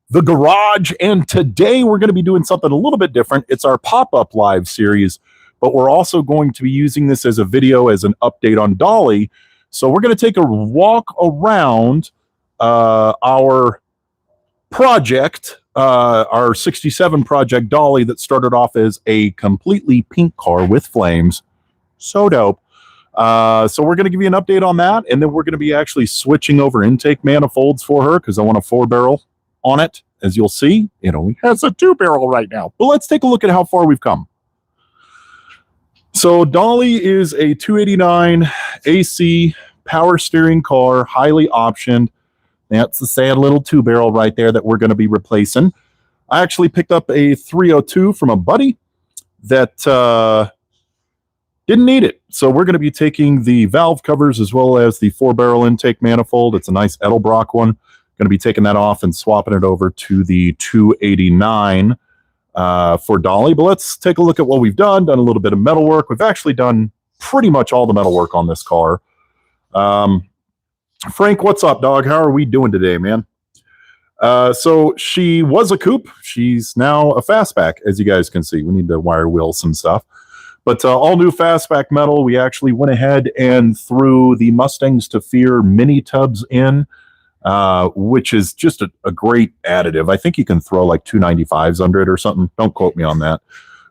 the garage, and today we're going to be doing something a little bit different. It's our pop-up live series, but we're also going to be using this as a video as an update on Dolly. So we're going to take a walk around our project, our 67 project Dolly that started off as a completely pink car with flames. So dope. So we're going to give you an update on that, and then we're going to be actually switching over intake manifolds for her because I want a 4-barrel on it. As you'll see, it only has a 2-barrel right now. But let's take a look at how far we've come. So Dolly is a 289 AC power steering car, highly optioned. That's the sad little 2-barrel right there that we're going to be replacing. I actually picked up a 302 from a buddy that didn't need it. So we're going to be taking the valve covers as well as the 4-barrel intake manifold. It's a nice Edelbrock one. Going to be taking that off and swapping it over to the 289 for Dolly. But let's take a look at what we've done a little bit of metal work. We've actually done pretty much all the metal work on this car. Frank, what's up, dog? How are we doing today, man? So she was a coupe. She's now a fastback, as you guys can see. We need to wire wheel some stuff. But all new fastback metal. We actually went ahead and threw the Mustangs to Fear mini tubs in, which is just a great additive. I think you can throw like 295s under it or something. Don't quote me on that.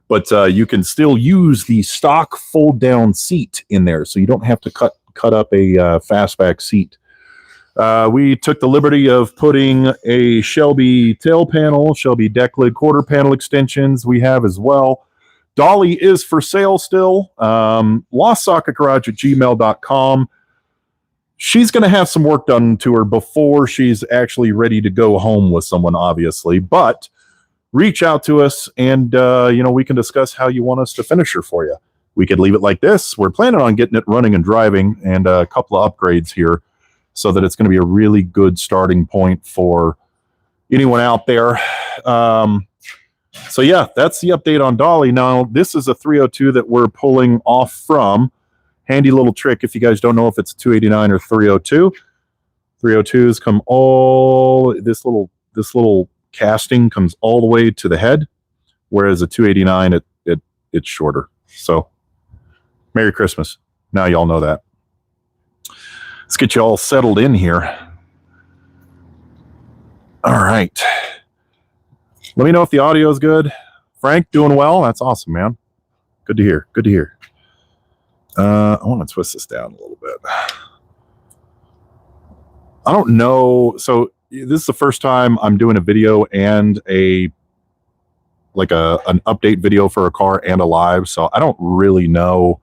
But you can still use the stock fold-down seat in there, so you don't have to cut up a fastback seat. We took the liberty of putting a Shelby tail panel, Shelby deck lid quarter panel extensions we have as well. Dolly is for sale still. lostsocketgarage@gmail.com. She's going to have some work done to her before she's actually ready to go home with someone, obviously. But reach out to us and, we can discuss how you want us to finish her for you. We could leave it like this. We're planning on getting it running and driving and a couple of upgrades here so that it's going to be a really good starting point for anyone out there. So yeah, that's the update on Dolly. Now, this is a 302 that we're pulling off from. Handy little trick if you guys don't know if it's a 289 or 302. 302s come all, this little casting comes all the way to the head, whereas a 289, it's shorter. So Merry Christmas. Now y'all know that. Let's get you all settled in here. All right. Let me know if the audio is good. Frank, doing well? That's awesome, man. Good to hear. Good to hear. I want to twist this down a little bit. I don't know. So this is the first time I'm doing a video and an update video for a car and a live. So I don't really know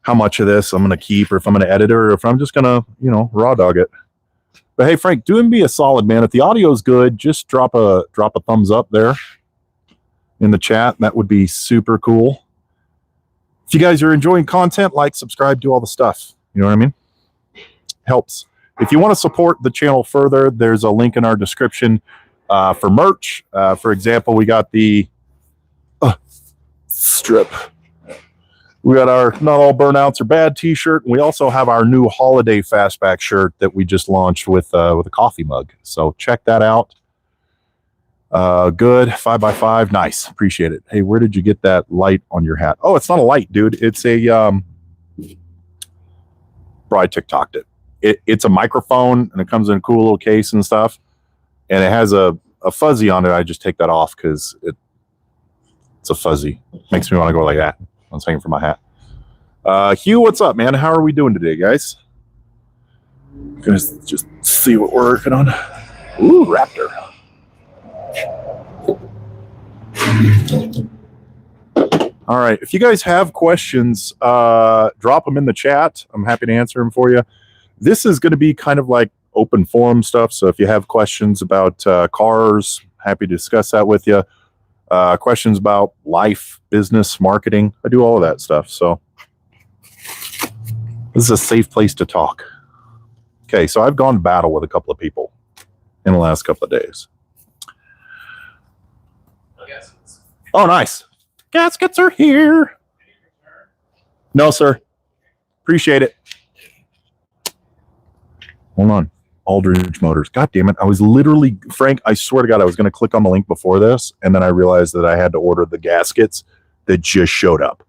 how much of this I'm going to keep or if I'm going to edit it or if I'm just going to, raw dog it. But hey, Frank, do me a solid, man. If the audio is good, just drop a thumbs up there in the chat. That would be super cool. If you guys are enjoying content, like, subscribe, do all the stuff. You know what I mean? Helps. If you want to support the channel further, there's a link in our description for merch. For example, we got the strip. We got our Not All Burnouts Are Bad t-shirt, and we also have our new holiday fastback shirt that we just launched with a coffee mug. So check that out. Good. 5x5. Nice. Appreciate it. Hey, where did you get that light on your hat? Oh, it's not a light, dude. It's a bro, I TikToked it. It's a microphone, and it comes in a cool little case and stuff. And it has a fuzzy on it. I just take that off because it's a fuzzy. Makes me want to go like that. I was hanging from my hat. Hugh, what's up, man? How are we doing today, guys? Gonna just see what we're working on. Ooh, Raptor. All right. If you guys have questions, drop them in the chat. I'm happy to answer them for you. This is going to be kind of like open forum stuff. So if you have questions about cars, happy to discuss that with you. Questions about life, business, marketing. I do all of that stuff. So this is a safe place to talk. Okay, so I've gone to battle with a couple of people in the last couple of days. Oh, nice. Gaskets are here. No, sir. Appreciate it. Hold on. Aldridge Motors. God damn it. I was literally, Frank, I swear to God, I was going to click on the link before this, and then I realized that I had to order the gaskets that just showed up.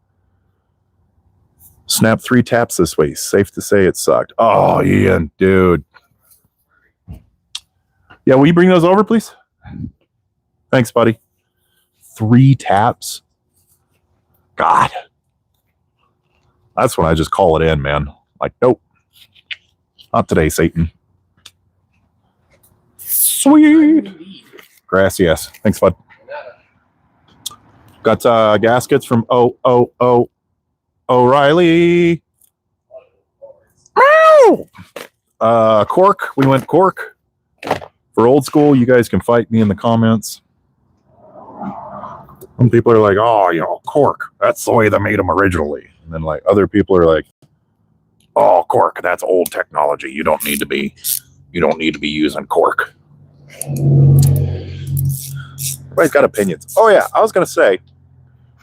Snap 3 taps this way. Safe to say it sucked. Oh, Ian, dude. Yeah, will you bring those over, please? Thanks, buddy. 3 taps? God. That's when I just call it in, man. Like, nope. Not today, Satan. Sweet. Grass, yes. Thanks, bud. Got gaskets from O'Reilly. Cork. We went cork. For old school, you guys can fight me in the comments. Some people are like, oh, you know, cork. That's the way they made them originally. And then like other people are like, oh, cork, that's old technology. You don't need to be using cork. Everybody's got opinions. Oh yeah, I was gonna say,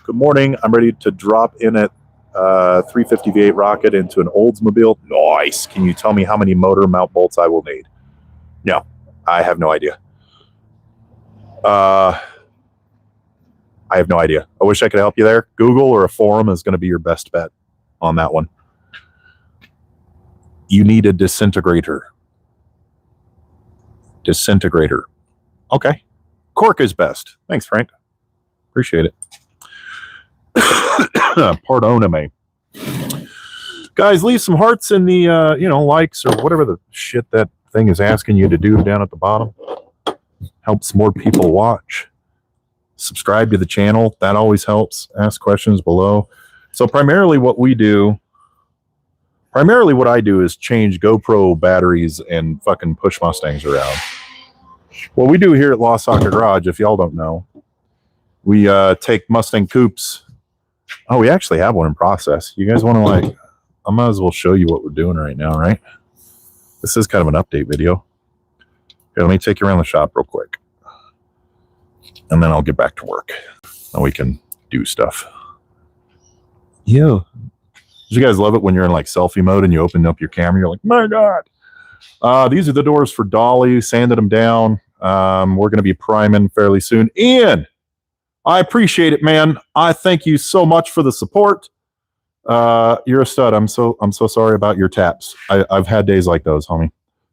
good morning. I'm ready to drop in at 350 V8 rocket into an Oldsmobile. Nice. Can you tell me how many motor mount bolts I will need? No, I have no idea. I have no idea. I wish I could help you there. Google or a forum is going to be your best bet on that one. You need a disintegrator. Disintegrator. Okay. Cork is best. Thanks, Frank. Appreciate it. Pardon me. Guys, leave some hearts in the, likes or whatever the shit that thing is asking you to do down at the bottom. Helps more people watch. Subscribe to the channel. That always helps. Ask questions below. So primarily what I do is change GoPro batteries and fucking push Mustangs around. What we do here at Lost Socket Garage, if y'all don't know, we take Mustang Coupes. Oh, we actually have one in process. You guys want to like, I might as well show you what we're doing right now, right? This is kind of an update video. Okay, let me take you around the shop real quick. And then I'll get back to work. And we can do stuff. Yeah. You guys love it when you're in like selfie mode and you open up your camera. You're like, my God. These are the doors for Dolly. Sanded them down. We're going to be priming fairly soon. Ian, I appreciate it, man. I thank you so much for the support. You're a stud. I'm so sorry about your taps. I've had days like those, homie.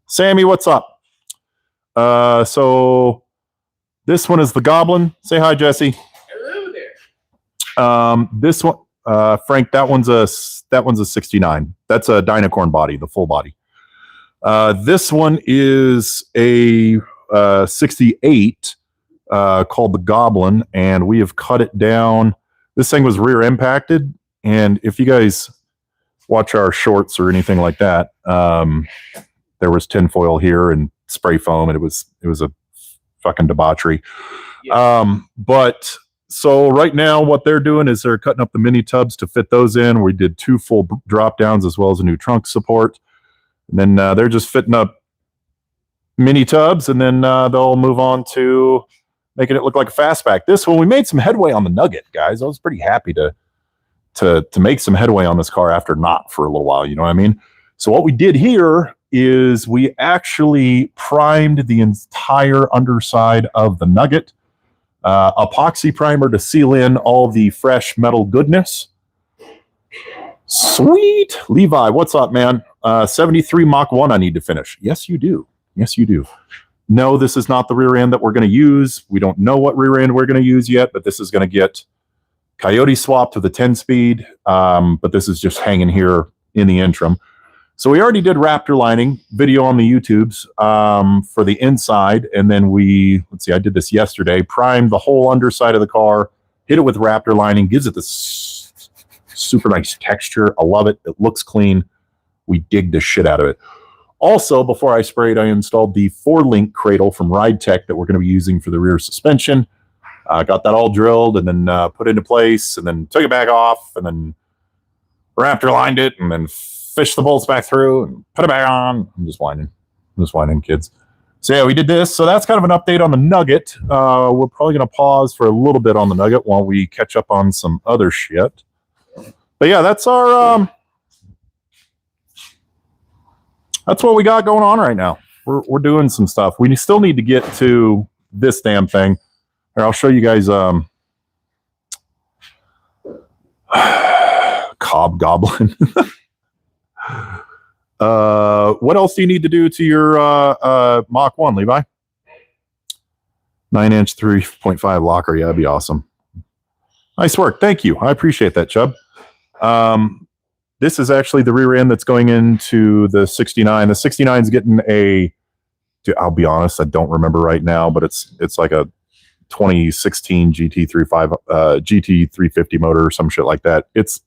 Sammy, what's up? So this one is the Goblin. Say hi, Jesse. Hello there. This one, Frank, that one's a 69. That's a Dynacorn body, the full body. This one is a 68 called the Goblin, and we have cut it down. This thing was rear impacted, and if you guys watch our shorts or anything like that, there was tinfoil here and spray foam, and it was a fucking debauchery. Yeah. But so right now what they're doing is they're cutting up the mini tubs to fit those in. We did 2 full drop downs as well as a new trunk support. And then they're just fitting up mini tubs, and then they'll move on to making it look like a Fastback. This one, we made some headway on the Nugget, guys. I was pretty happy to make some headway on this car after not for a little while, you know what I mean? So what we did here is we actually primed the entire underside of the Nugget. Epoxy primer to seal in all the fresh metal goodness. Sweet. Levi, what's up, man? 73 Mach 1 I need to finish. Yes, you do. Yes, you do. No, this is not the rear end that we're going to use. We don't know what rear end we're going to use yet, but this is going to get Coyote swapped to the 10-speed. But this is just hanging here in the interim. So we already did Raptor lining video on the YouTubes for the inside. And then I did this yesterday, primed the whole underside of the car, hit it with Raptor lining, gives it this super nice texture. I love it. It looks clean. We dig the shit out of it. Also, before I sprayed, I installed the 4-link cradle from Ride Tech that we're going to be using for the rear suspension. Got that all drilled and then put into place, and then took it back off, and then Raptor lined it, and then fished the bolts back through and put it back on. I'm just whining, kids. So yeah, we did this. So that's kind of an update on the Nugget. We're probably going to pause for a little bit on the Nugget while we catch up on some other shit. But yeah, that's our that's what we got going on right now. we're doing some stuff. We still need to get to this damn thing. Here, I'll show you guys. Cobb Goblin. What else do you need to do to your Mach 1, Levi? 9-inch 3.5 locker. Yeah, that'd be awesome. Nice work. Thank you. I appreciate that, Chubb. This is actually the rear end that's going into the 69. The 69 is getting I'll be honest, I don't remember right now, but it's like a 2016 GT350 motor or some shit like that. It's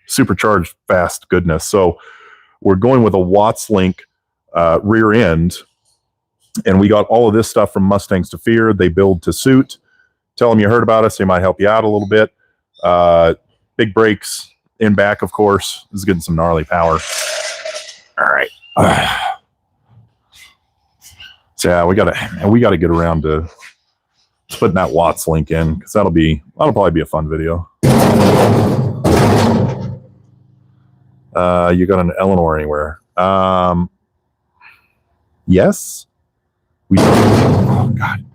supercharged fast goodness. So we're going with a Watts Link rear end, and we got all of this stuff from Mustangs to Fear. They build to suit. Tell them you heard about us. They might help you out a little bit. Big brakes in back, of course. This is getting some gnarly power. All right. So yeah, we gotta get around to putting that Watts Link in, because that'll probably be a fun video. You got an Eleanor anywhere? Yes. Oh God,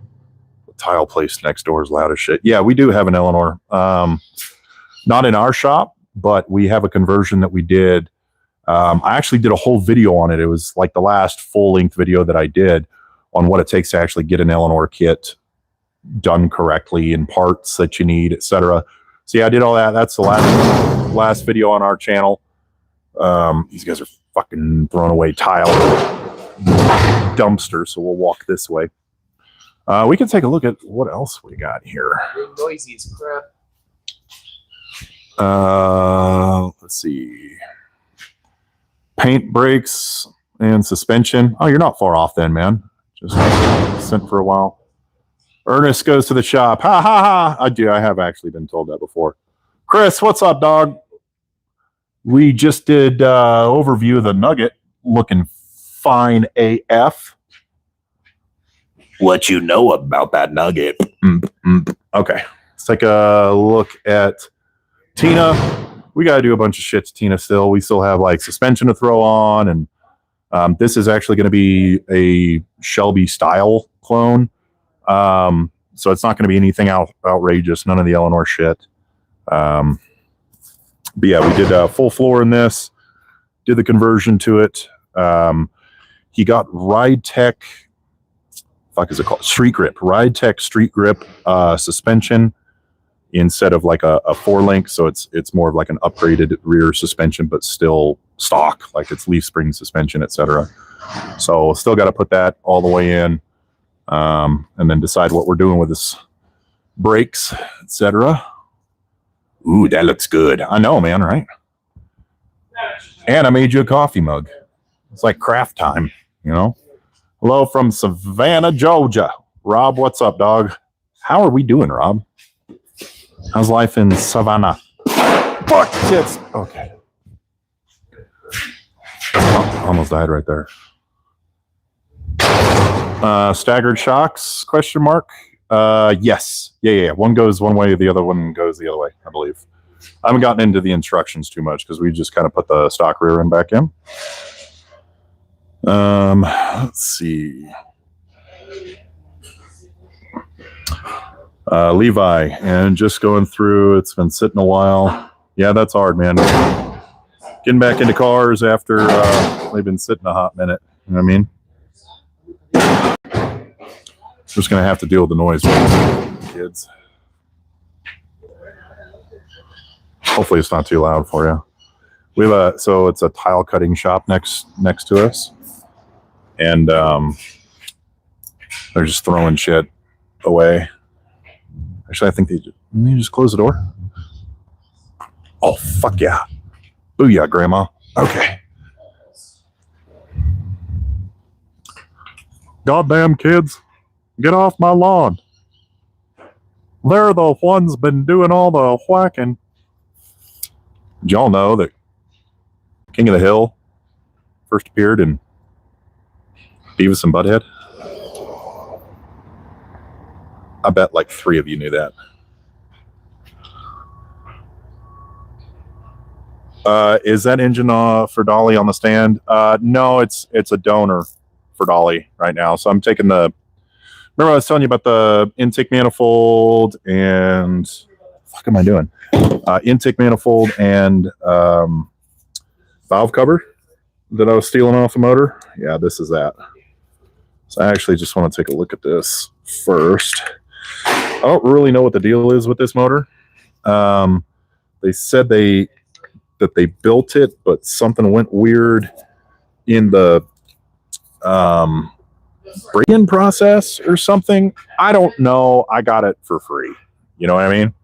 the tile place next door is loud as shit. Yeah, we do have an Eleanor. Not in our shop, but we have a conversion that we did. I actually did a whole video on it. It was like the last full-length video that I did on what it takes to actually get an Eleanor kit done correctly in parts that you need, etc. So yeah, I did all that. That's the last video on our channel. These guys are fucking throwing away tile dumpster, so we'll walk this way. We can take a look at what else we got here. You're noisy as crap. Let's see. Paint, brakes, and suspension. Oh, you're not far off then, man. Just sent for a while. Ernest goes to the shop. Ha ha ha. I have actually been told that before. Chris, what's up, dog? We just did overview of the Nugget. Looking fine AF. What you know about that Nugget? Okay. Let's take a look at Tina. We got to do a bunch of shit to Tina still. We still have like suspension to throw on, and this is actually going to be a Shelby style clone. So it's not going to be anything outrageous. None of the Eleanor shit. But yeah, we did a full floor in this. Did the conversion to it. He got Ride Tech. Fuck is it called? Street Grip. Ride Tech Street Grip suspension instead of like a 4-link. So it's more of like an upgraded rear suspension, but still stock, like it's leaf spring suspension, etc. So still got to put that all the way in, and then decide what we're doing with this brakes, etc. Ooh, that looks good. I know, man, right? And I made you a coffee mug. It's like craft time, you know? Hello from Savannah, Georgia. Rob, what's up, dog? How are we doing, Rob? How's life in Savannah? Fuck tits. Okay. Oh, almost died right there. Staggered shocks, question mark? Yes. Yeah. One goes one way, the other one goes the other way, I believe. I haven't gotten into the instructions too much because we just kind of put the stock rear end back in. Let's see. Levi, and just going through, it's been sitting a while. Yeah, that's hard, man. Getting back into cars after they've been sitting a hot minute. You know what I mean? Just going to have to deal with the noise, kids. Hopefully it's not too loud for you. We have so it's a tile cutting shop next to us. And they're just throwing shit away. Actually, I think they just close the door. Oh, fuck yeah. Booyah, Grandma. Okay. Goddamn kids. Get off my lawn. They're the ones been doing all the whacking. Did y'all know that King of the Hill first appeared in Beavis and Butthead? I bet like 3 of you knew that. Is that engine for Dolly on the stand? No, it's a donor for Dolly right now. So I'm taking the, remember I was telling you about the intake manifold and, what am I doing? Intake manifold and valve cover that I was stealing off the motor. Yeah, this is that. So I actually just want to take a look at this first. I don't really know what the deal is with this motor. They said that they built it, but something went weird in the break-in process or something. I don't know. I got it for free. You know what I mean?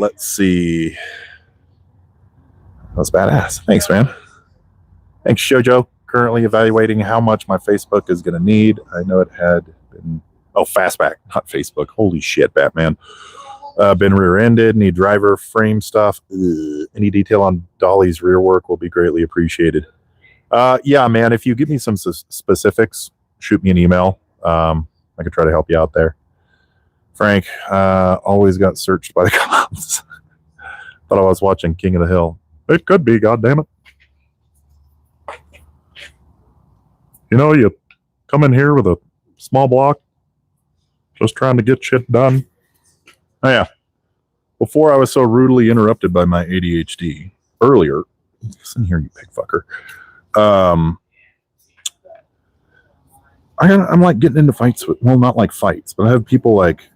Let's see. That's badass. Thanks, man. Thanks, Jojo. Currently evaluating how much my Facebook is going to need. I know it had been... Oh, Fastback, not Facebook. Holy shit, Batman. Been rear-ended. Need driver frame stuff. Ugh. Any detail on Dolly's rear work will be greatly appreciated. Yeah, man, if you give me some specifics, shoot me an email. I could try to help you out there. Frank, always got searched by the cops. Thought I was watching King of the Hill. It could be, goddammit. You know, you come in here with a small block, just trying to get shit done. Oh, yeah. Before I was so rudely interrupted by my ADHD earlier, listen here, you pig fucker. I'm like getting into fights with, well, not like fights, but I have people like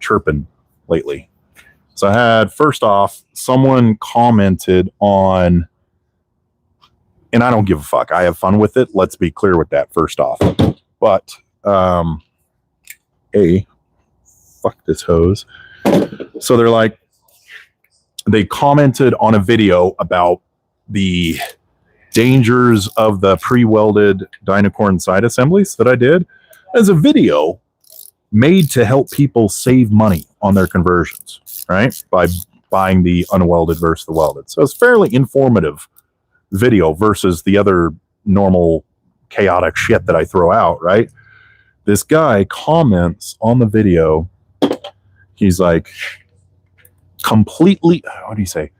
chirping lately. So I had, first off, someone commented on, and I don't give a fuck. I have fun with it. Let's be clear with that first off. But, fuck this hose. So they're like, they commented on a video about the dangers of the pre-welded Dynacorn side assemblies that I did as a video made to help people save money on their conversions, right? By buying the unwelded versus the welded. So it's fairly informative video versus the other normal chaotic shit that I throw out, right? This guy comments on the video. He's like, completely, what do you say?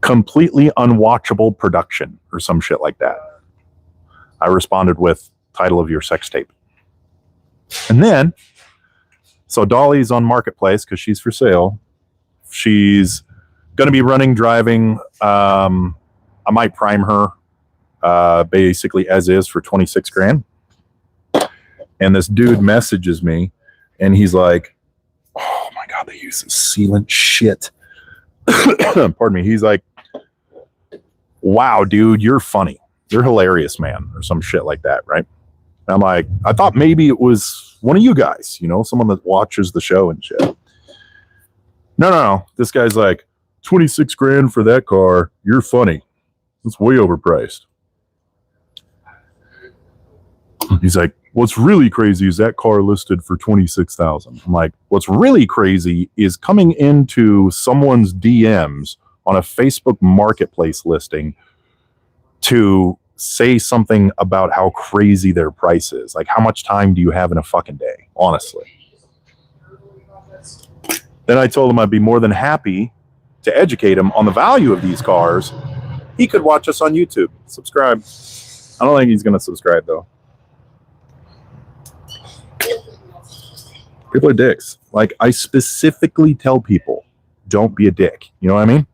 Completely unwatchable production or some shit like that. I responded with title of your sex tape. And then, so Dolly's on Marketplace because she's for sale. She's going to be running, driving. I might prime her basically as is for 26 grand. And this dude messages me and he's like, oh my God, they use this sealant shit. Pardon me. He's like, wow, dude, you're funny. You're hilarious, man. Or some shit like that, right? And I'm like, I thought maybe it was one of you guys, you know, someone that watches the show and shit. No. This guy's like, 26 grand for that car. You're funny. It's way overpriced. He's like, what's really crazy is that car listed for 26,000. I'm like, what's really crazy is coming into someone's DMs on a Facebook Marketplace listing to say something about how crazy their price is. Like, how much time do you have in a fucking day? Honestly. Then I told him I'd be more than happy to educate him on the value of these cars. He could watch us on YouTube. Subscribe. I don't think he's going to subscribe, though. People are dicks. Like, I specifically tell people, don't be a dick. You know what I mean?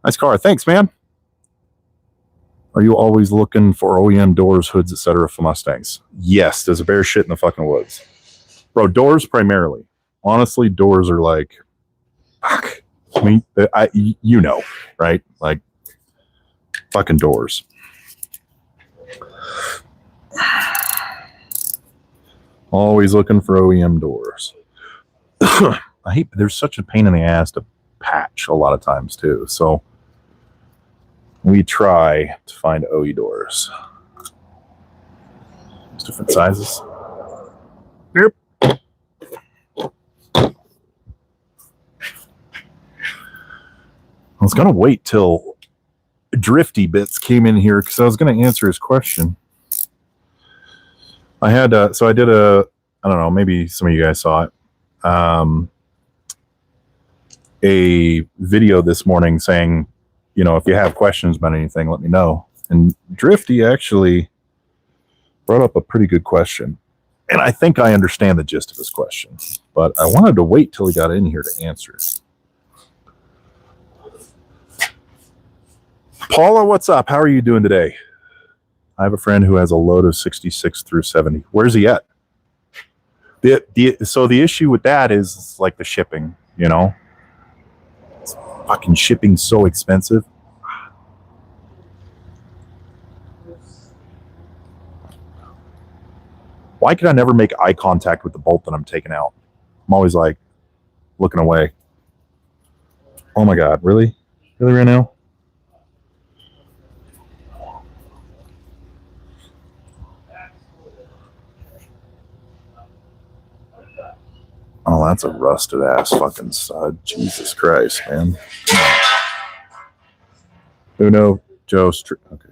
Nice car. Thanks, man. Are you always looking for OEM doors, hoods, etc. for Mustangs? Yes, there's a bear shit in the fucking woods. Bro, doors primarily. Honestly, doors are like, fuck. I mean, you know, right? Like, fucking doors. Always looking for OEM doors. I hate, there's such a pain in the ass to patch a lot of times too. So we try to find OE doors. There's different sizes. Yep. I was going to wait till Drifty Bits came in here because I was going to answer his question. I had, so I did I don't know, maybe some of you guys saw it. A video this morning saying, you know, if you have questions about anything, let me know. And Drifty actually brought up a pretty good question. And I think I understand the gist of his question, but I wanted to wait till he got in here to answer it. Paula, what's up? How are you doing today? I have a friend who has a load of 66 through 70. Where's he at? So the issue with that is like the shipping, you know? It's fucking shipping so expensive. Why can I never make eye contact with the bolt that I'm taking out? I'm always like looking away. Oh my God, really? Really right now? Oh, that's a rusted ass fucking stud. Jesus Christ, man. Uno, Joe, okay.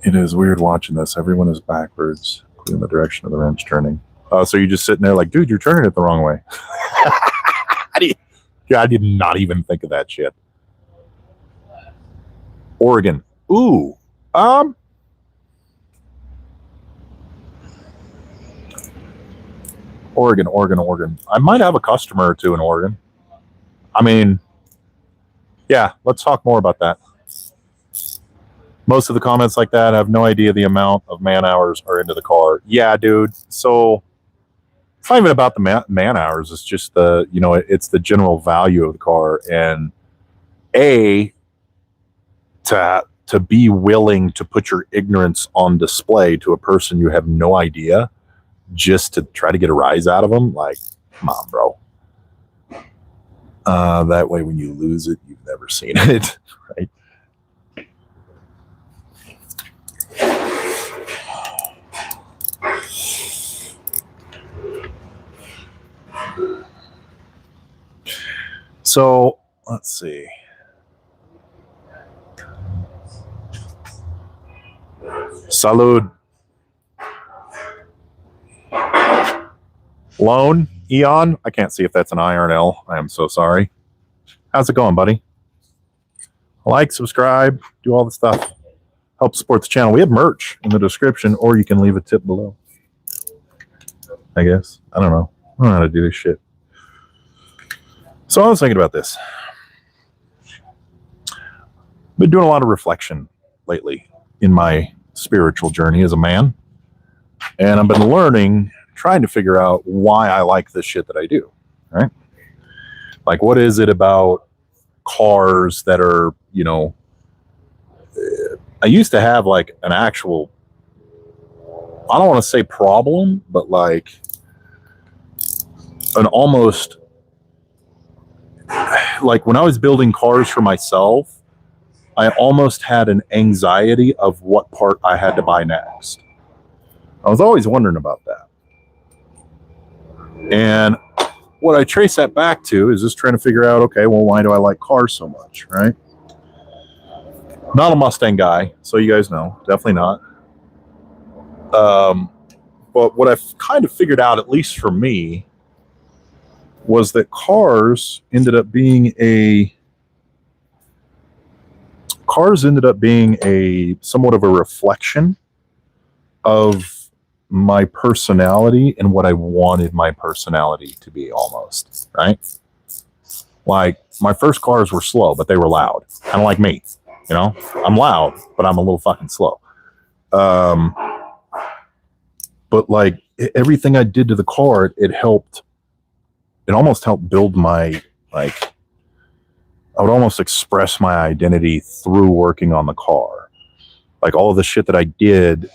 It is weird watching this. Everyone is backwards, in the direction of the wrench turning. So you're just sitting there like, dude, you're turning it the wrong way. I did not even think of that shit. Oregon. Ooh. Oregon. I might have a customer or two in Oregon. I mean, yeah, let's talk more about that. Most of the comments like that have no idea the amount of man hours are into the car. Yeah, dude. So it's not even about the man hours. It's just the, you know, it's the general value of the car. And to be willing to put your ignorance on display to a person you have no idea just to try to get a rise out of them, like, come on, bro. That way when you lose it, you've never seen it, right? So let's see. Salud. Lone Eon. I can't see if that's an I or an L. I am so sorry. How's it going, buddy? Like, subscribe, do all the stuff. Help support the channel. We have merch in the description, or you can leave a tip below. I guess. I don't know. I don't know how to do this shit. So I was thinking about this. I've been doing a lot of reflection lately in my spiritual journey as a man. And I've been learning, trying to figure out why I like the shit that I do, right? Like, what is it about cars that are, you know, I used to have like an actual, I don't want to say problem, but like an almost, like when I was building cars for myself, I almost had an anxiety of what part I had to buy next. I was always wondering about that. And what I trace that back to is just trying to figure out, okay, well, why do I like cars so much, right? Not a Mustang guy, so you guys know, definitely not. But what I've kind of figured out, at least for me, was that cars ended up being a somewhat of a reflection of my personality and what I wanted my personality to be, almost, right? Like, my first cars were slow, but they were loud, kind of like me, you know? I'm loud, but I'm a little fucking slow. But like everything I did to the car, it almost helped build my, like, I would almost express my identity through working on the car. Like all of the shit that I did,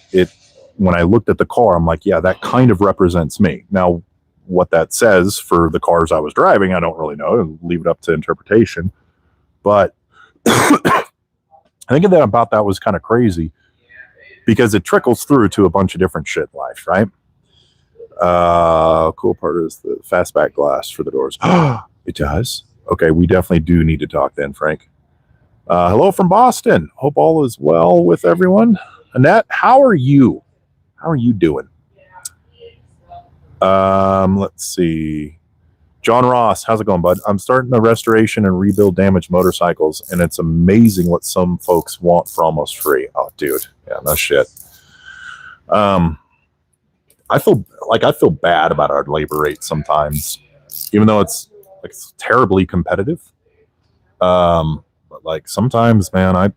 when I looked at the car, I'm like, yeah, that kind of represents me. Now, what that says for the cars I was driving, I don't really know. Leave it up to interpretation. But I think about that was kind of crazy because it trickles through to a bunch of different shit in life, right? Cool part is the Fastback glass for the doors. It does. Okay, we definitely do need to talk then, Frank. Hello from Boston. Hope all is well with everyone. Annette, how are you? How are you doing? Let's see. John Ross, how's it going, bud? I'm starting the restoration and rebuild damaged motorcycles, and it's amazing what some folks want for almost free. Oh, dude. Yeah, no shit. I feel bad about our labor rate sometimes, even though it's terribly competitive. But like sometimes, man, I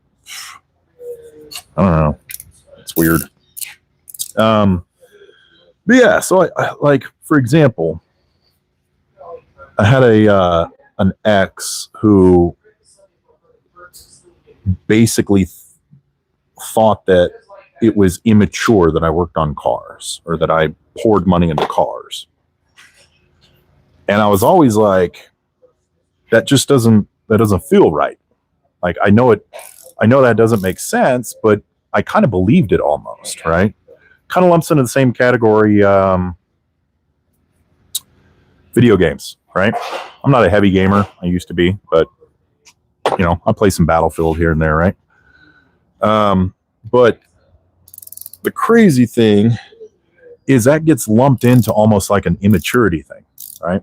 don't know. It's weird. But yeah, so I like, for example, I had an ex who basically thought that it was immature that I worked on cars or that I poured money into cars. And I was always like, that doesn't feel right. Like, I know that doesn't make sense, but I kind of believed it almost, right? Kind of lumps into the same category, video games, right? I'm not a heavy gamer. I used to be, but you know, I play some Battlefield here and there, right? But the crazy thing is that gets lumped into almost like an immaturity thing, right?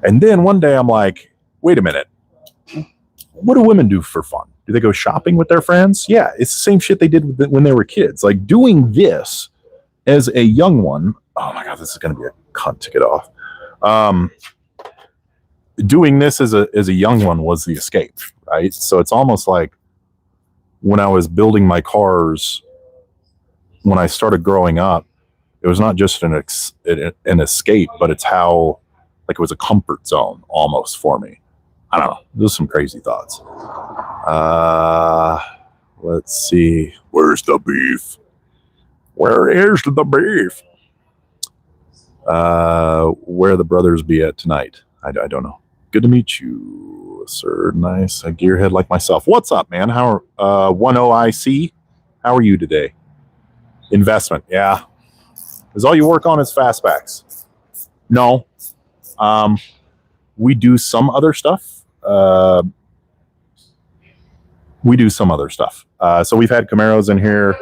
And then one day I'm like, wait a minute. What do women do for fun? Do they go shopping with their friends? Yeah, it's the same shit they did when they were kids. Like doing this as a young one. Oh my God, this is going to be a cunt to get off. Doing this as a young one was the escape, right? So it's almost like when I was building my cars, when I started growing up, it was not just an escape, but it's how, like, it was a comfort zone almost for me. I don't know. Those are some crazy thoughts. Let's see. Where's the beef? Where is the beef? Where the brothers be at tonight? I don't know. Good to meet you, sir. Nice. A gearhead like myself. What's up, man? How are 10IC? How are you today? Investment. Yeah. Is all you work on is fastbacks? No. We do some other stuff. So we've had Camaros in here.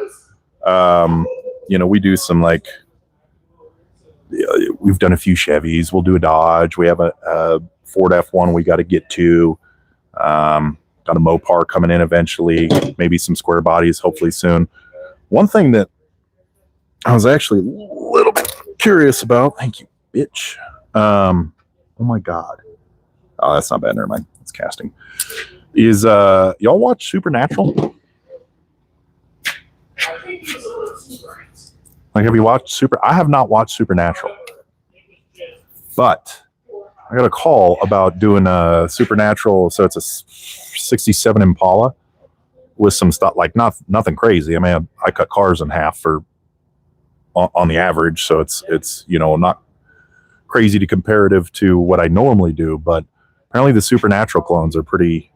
You know, we do some, like, we've done a few Chevys. We'll do a Dodge. We have a Ford F1 we got to get to. Got a Mopar coming in eventually. Maybe some square bodies, hopefully soon. One thing that I was actually a little bit curious about. Thank you, bitch. Oh my God. Oh, that's not bad. Never mind. It's casting. Is y'all watch Supernatural? Like, have you watched I have not watched Supernatural, but I got a call about doing a Supernatural. So it's a 67 Impala with some stuff, like nothing crazy. I mean, I cut cars in half on the average. So it's, you know, not crazy to comparative to what I normally do, but apparently the Supernatural clones are pretty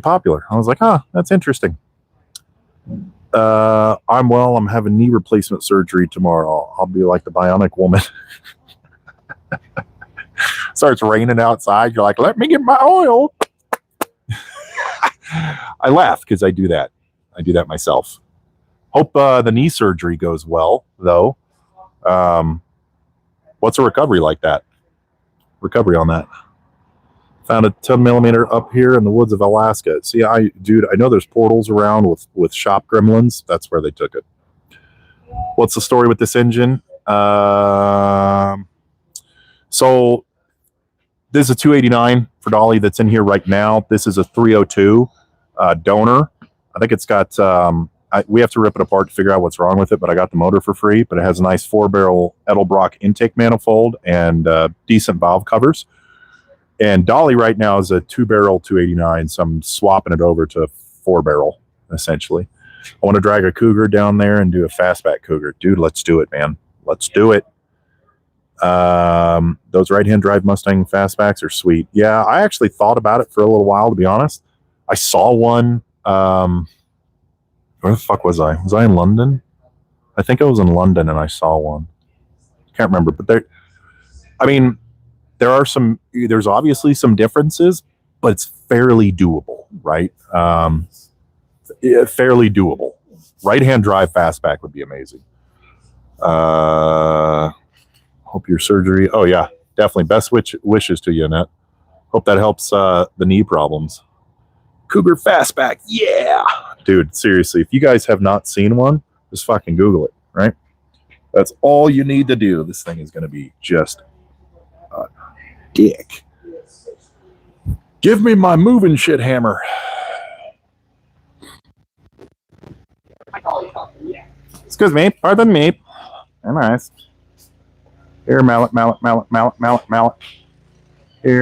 popular. I was like, that's interesting. I'm well. I'm having knee replacement surgery tomorrow. I'll be like the bionic woman. Starts raining outside. You're like, let me get my oil. I laugh because I do that. I do that myself. Hope the knee surgery goes well, though. What's a recovery like that? Recovery on that. Found a 10mm up here in the woods of Alaska. See, I know there's portals around with shop gremlins. That's where they took it. What's the story with this engine? So this is a 289 for Dolly that's in here right now. This is a 302 donor. I think it's got, we have to rip it apart to figure out what's wrong with it, but I got the motor for free. But it has a nice 4-barrel Edelbrock intake manifold and decent valve covers. And Dolly right now is a 2-barrel 289, so I'm swapping it over to 4-barrel, essentially. I want to drag a Cougar down there and do a fastback Cougar. Dude, let's do it, man. Let's do it. Those right-hand drive Mustang fastbacks are sweet. Yeah, I actually thought about it for a little while, to be honest. I saw one. Where the fuck was I? Was I in London? I think I was in London and I saw one. Can't remember, but there's obviously some differences, but it's fairly doable, right? Fairly doable. Right-hand drive fastback would be amazing. Hope your surgery. Oh yeah, Definitely. Best wishes to you, Annette. Hope that helps the knee problems. Cougar Fastback. Yeah. Dude, seriously, if you guys have not seen one, just fucking Google it, right? That's all you need to do. This thing is going to be just a dick. Give me my moving shit hammer. Excuse me. Pardon me. Nice. Here, mallet. Here,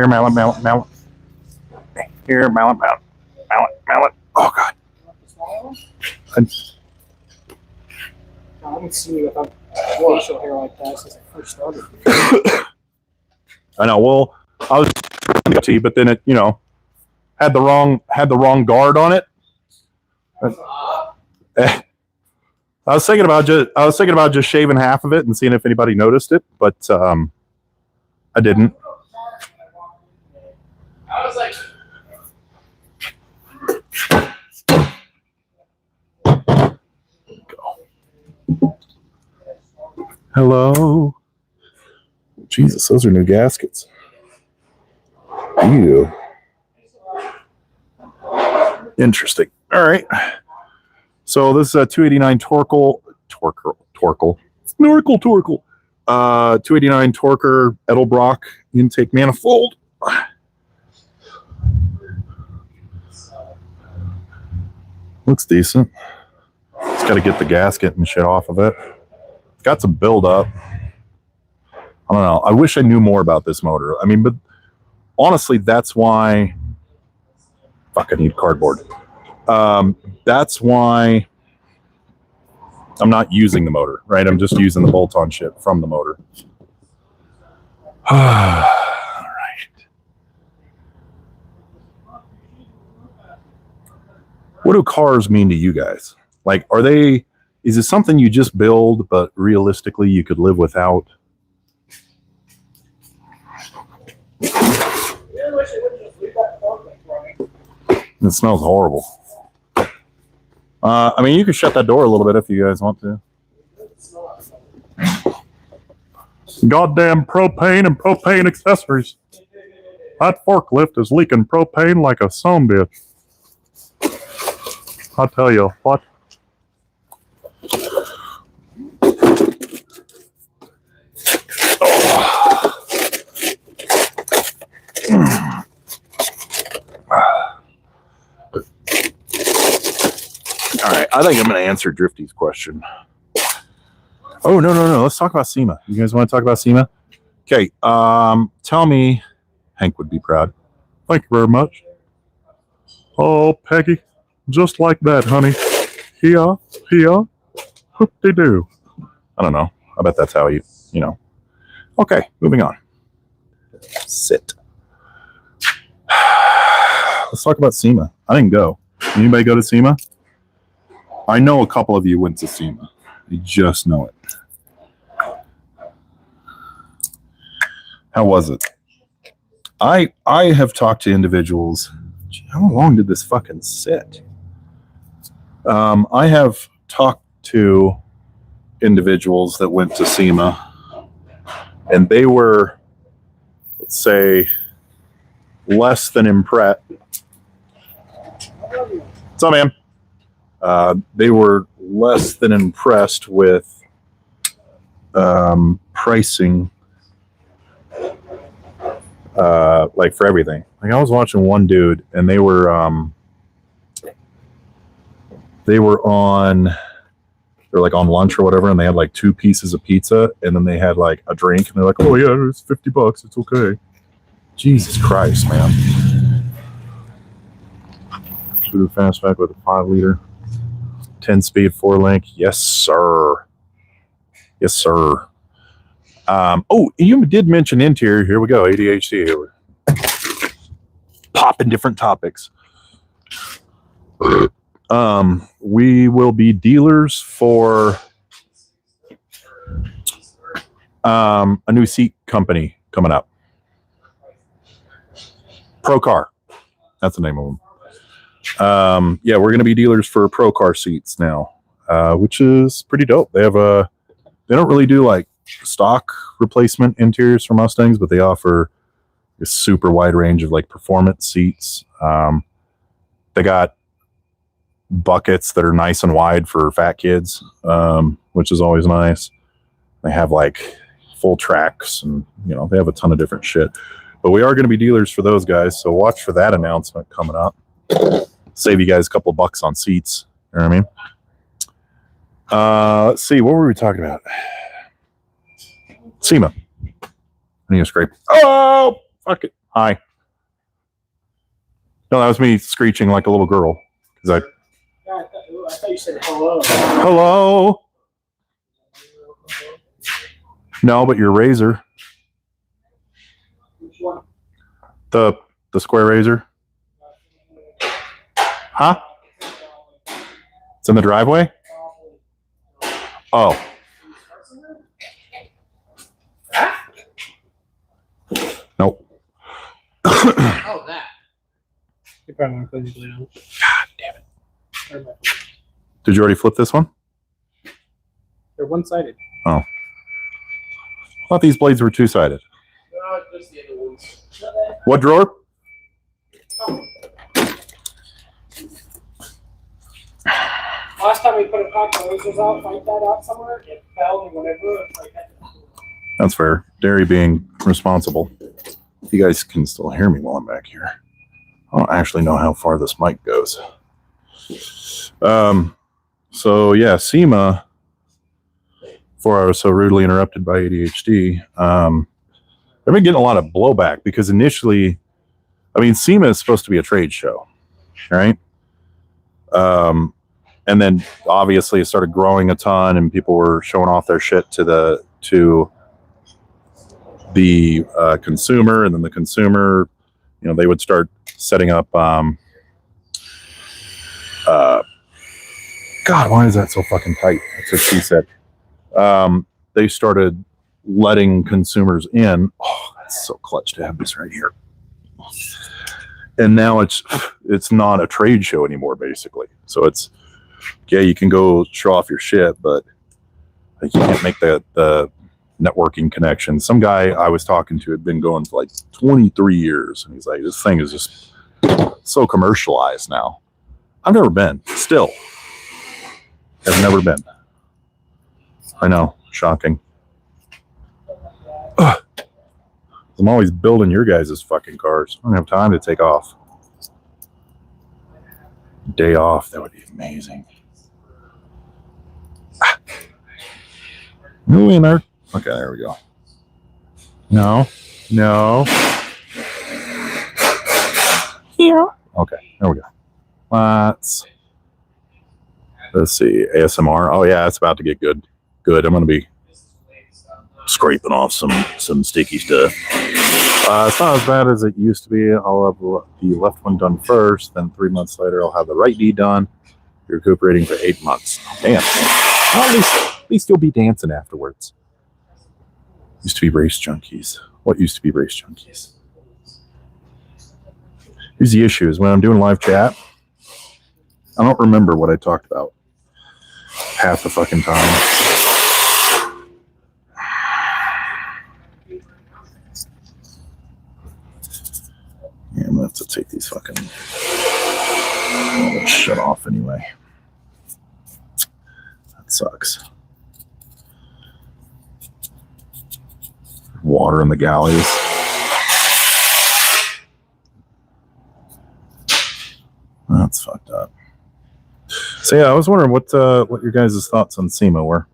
mallet. Here, mallet. Oh, God. I haven't seen you without facial hair like that since I first started. I know. Well, I was trying to get to you, but then it, had the wrong guard on it. I was thinking about just shaving half of it and seeing if anybody noticed it, but I didn't. I was like, Hello. Jesus, those are new gaskets. Ew. Interesting. All right. So this is a 289 Torkel. 289 Torker Edelbrock intake manifold. Looks decent. Just got to get the gasket and shit off of it. It's got some buildup. I don't know. I wish I knew more about this motor. I mean, but honestly, that's why. Fuck, I need cardboard. That's why I'm not using the motor, right? I'm just using the bolt-on shit from the motor. All right. What do cars mean to you guys? Like, is it something you just build, but realistically you could live without? It smells horrible. I mean, you can shut that door a little bit if you guys want to. Goddamn propane and propane accessories. That forklift is leaking propane like a son bitch. I'll tell you what. All right, I think I'm going to answer Drifty's question. Oh, no. Let's talk about SEMA. You guys want to talk about SEMA? Okay, tell me, Hank would be proud. Thank you very much. Oh, Peggy, just like that, honey. Here, hoop-de-doo. I don't know. I bet that's how you know. Okay, moving on. Sit. Let's talk about SEMA. I didn't go. Anybody go to SEMA? I know a couple of you went to SEMA. I just know it. How was it? I have talked to individuals. How long did this fucking sit? I have talked to individuals that went to SEMA, and they were, let's say, less than impressed. What's up, man? They were less than impressed with pricing, like for everything. Like I was watching one dude, and they were like on lunch or whatever, and they had like 2 pieces of pizza, and then they had like a drink, and they're like, "Oh yeah, it's $50. It's okay." Jesus Christ, man! Should have Fastback with a 5-liter. 10-speed 4-link. Yes, sir. Yes, sir. Oh, you did mention interior. Here we go. ADHD. Here we're popping different topics. We will be dealers for a new seat company coming up. Pro Car. That's the name of them. Yeah, we're going to be dealers for Pro Car seats now, which is pretty dope. They don't really do like stock replacement interiors for Mustangs, but they offer a super wide range of like performance seats. They got buckets that are nice and wide for fat kids, which is always nice. They have like full tracks, and you know, they have a ton of different shit. But we are going to be dealers for those guys, so watch for that announcement coming up. Save you guys a couple bucks on seats. You know what I mean? Let's see, what were we talking about? SEMA. I need to scrape. Oh, fuck it. Hi. No, that was me screeching like a little girl. I thought you said hello. Hello. No, but your razor. Which one? The square razor. Huh? It's in the driveway? Oh. Nope. Oh, that. You probably want to close your blade on. God damn it. Did you already flip this one? They're one-sided. Oh. I thought these blades were two-sided. No, just the other ones. What drawer? Oh. Last time we put a pack of lasers out, find that out somewhere, it fell and whatever. Like that. That's fair. Derry being responsible. You guys can still hear me while I'm back here. I don't actually know how far this mic goes. So yeah, SEMA, before I was so rudely interrupted by ADHD, they've been getting a lot of blowback because initially, I mean, SEMA is supposed to be a trade show, right? And then obviously it started growing a ton and people were showing off their shit to the consumer, and then the consumer, you know, they would start setting up, God, why is that so fucking tight? That's what she said. They started letting consumers in. Oh, that's so clutch to have this right here. And now it's not a trade show anymore, basically. So it's, yeah, you can go show off your shit, but like, you can't make the networking connection. Some guy I was talking to had been going for like 23 years, and he's like, this thing is just so commercialized now. I've never been. Still. I've never been. I know. Shocking. Ugh. I'm always building your guys' fucking cars. I don't have time to take off. Day off. That would be amazing. No winner. Okay, there we go. No. Yeah. Okay, there we go. Let's see. ASMR. Oh yeah, it's about to get good. Good. I'm gonna be scraping off some sticky stuff. It's not as bad as it used to be. I'll have the left one done first, then 3 months later I'll have the right knee done. You're recuperating for 8 months. Damn. Well, at least you'll be dancing afterwards. Used to be race junkies. What used to be race junkies? Here's the issue: is when I'm doing live chat, I don't remember what I talked about half the fucking time. Yeah, I'm gonna have to take these fucking shut off anyway. That sucks. Water in the galleys. That's fucked up. So yeah, I was wondering what your guys' thoughts on SEMA were.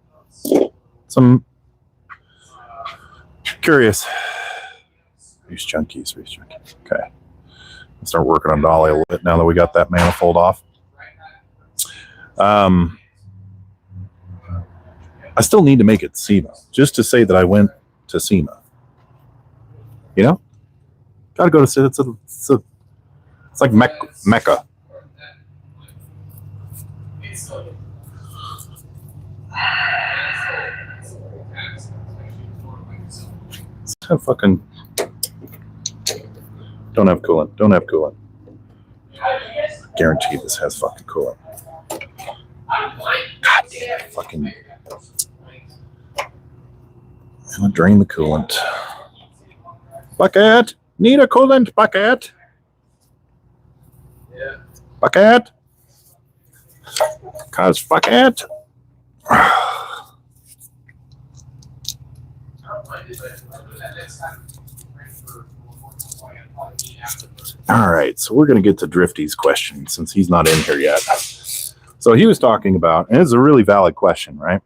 Some curious. Race junkies. Okay. I'll start working on Dolly a little bit now that we got that manifold off. I still need to make it SEMA, just to say that I went to SEMA. You know? Gotta go to it's like Mecca. Have fucking don't have coolant. Guarantee this has fucking coolant. God damn it, fucking And drain the coolant. Bucket! Need a coolant bucket! Bucket! Cause fuck it! All right, so we're going to get to Drifty's question since he's not in here yet. So he was talking about, and it's a really valid question, right?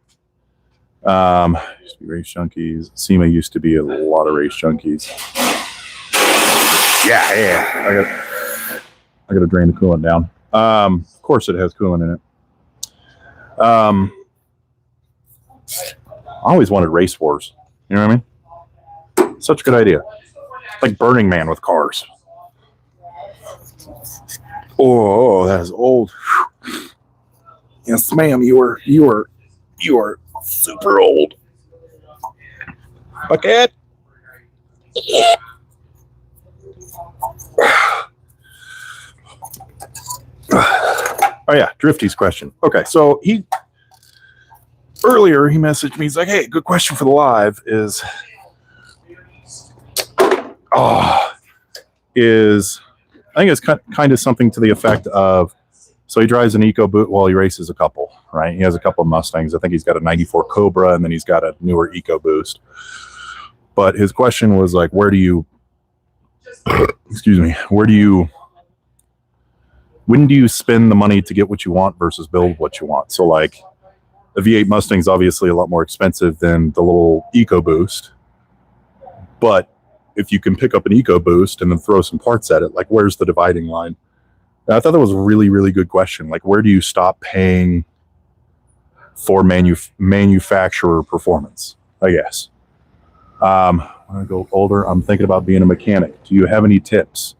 Used to be race junkies. SEMA used to be a lot of race junkies. Yeah. I got to drain the coolant down. Of course, it has coolant in it. I always wanted race wars. You know what I mean? Such a good idea. Like Burning Man with cars. Oh, that is old. Yes, ma'am. You are super old. Bucket. Yeah. Oh yeah, Drifty's question. Okay, so earlier he messaged me. He's like, "Hey, good question for the live is I think it's kind of something to the effect of, so he drives an EcoBoost. Well, he races a couple, right? He has a couple of Mustangs. I think he's got a '94 Cobra, and then he's got a newer EcoBoost. But his question was like, where do you, when do you spend the money to get what you want versus build what you want? So like a V8 Mustang is obviously a lot more expensive than the little EcoBoost. But if you can pick up an EcoBoost and then throw some parts at it, like where's the dividing line? And I thought that was a really, really good question. Like where do you stop paying for manufacturer performance, I guess? When I go older, I'm thinking about being a mechanic. Do you have any tips?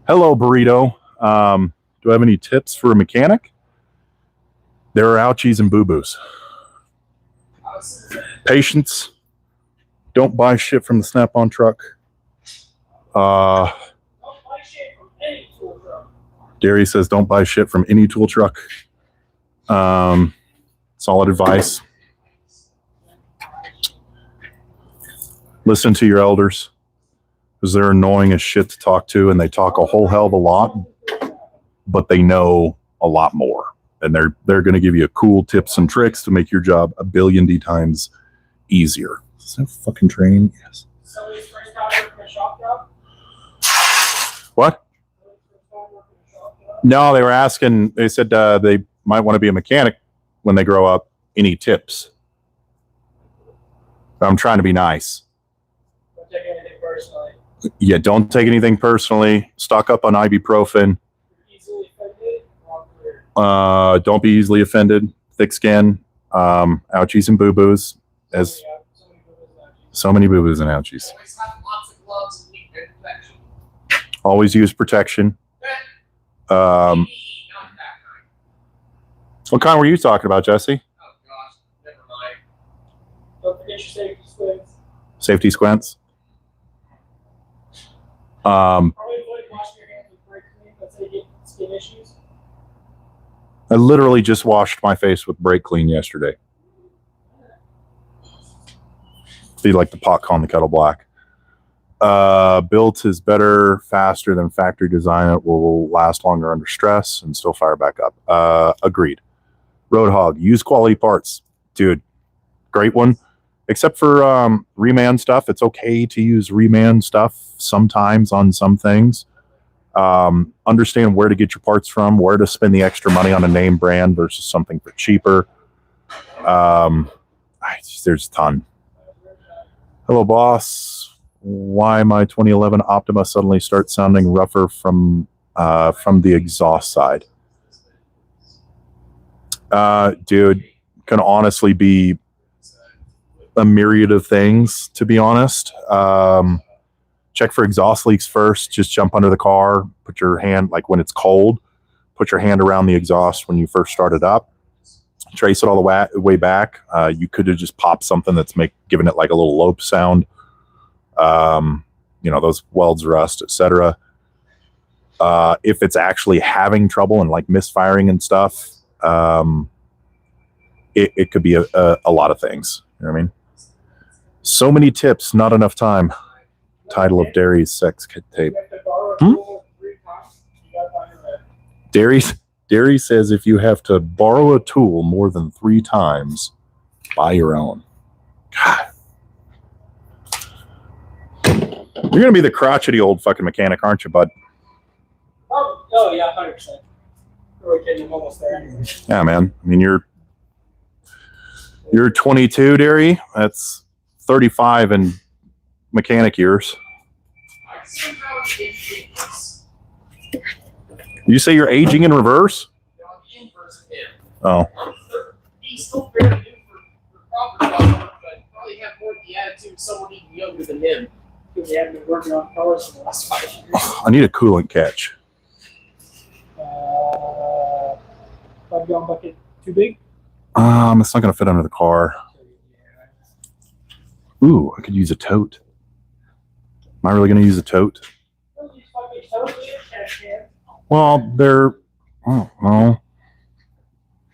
Hello, Burrito. Do I have any tips for a mechanic? There are ouchies and boo-boos. Patience. Don't buy shit from the Snap-on truck. Gary says don't buy shit from any tool truck. Solid advice. Listen to your elders, because they're annoying as shit to talk to, and they talk a whole hell of a lot, but they know a lot more, and they're going to give you cool tips and tricks to make your job a billion times easier. Is that a fucking train? Yes. What? No, they were asking. They said they might want to be a mechanic when they grow up. Any tips? I'm trying to be nice. Take anything personally. Yeah, don't take anything personally. Stock up on ibuprofen. Easily offended. Don't be easily offended. Thick skin. Ouchies and boo-boos. As so many boo-boos and ouchies. Always use protection. What kind were you talking about, Jesse? Oh gosh, never mind. Don't forget your safety squints. Safety squints. Probably avoid washing your hands with brake clean. Let's say you get skin issues. I literally just washed my face with brake clean yesterday. Be like the pot calling the kettle black. Built is better, faster than factory design. It will last longer under stress and still fire back up. Agreed. Roadhog, use quality parts. Dude, great one. Except for reman stuff, it's okay to use reman stuff sometimes on some things. Understand where to get your parts from, where to spend the extra money on a name brand versus something for cheaper. There's a ton. Hello, boss. Why my 2011 Optima suddenly starts sounding rougher from the exhaust side? Dude, can honestly be a myriad of things, to be honest. Check for exhaust leaks first. Just jump under the car, put your hand, like when it's cold, put your hand around the exhaust when you first start it up. Trace it all the way back. You could have just popped something that's giving it like a little lope sound. Those welds rust, etc. If it's actually having trouble and like misfiring and stuff, it could be a lot of things. You know what I mean? So many tips, not enough time. Title of Derry's sex tape. Derry says if you have to borrow a tool more than 3 times, buy your own. God. You're going to be the crotchety old fucking mechanic, aren't you, bud? Oh yeah, 100%. We're kidding, I'm almost there anyway. Yeah, man. I mean, you're 22, Derry. That's 35 in mechanic years. You say you're aging in reverse? Oh. He's still fairly new for property work, but probably have more of the attitude of someone even younger than him. Because we haven't been working on cars for the last 5 years. I need a coolant catch. 5-gallon bucket too big? It's not going to fit under the car. Ooh, I could use a tote. Am I really going to use a tote? Well, they're... Oh, no.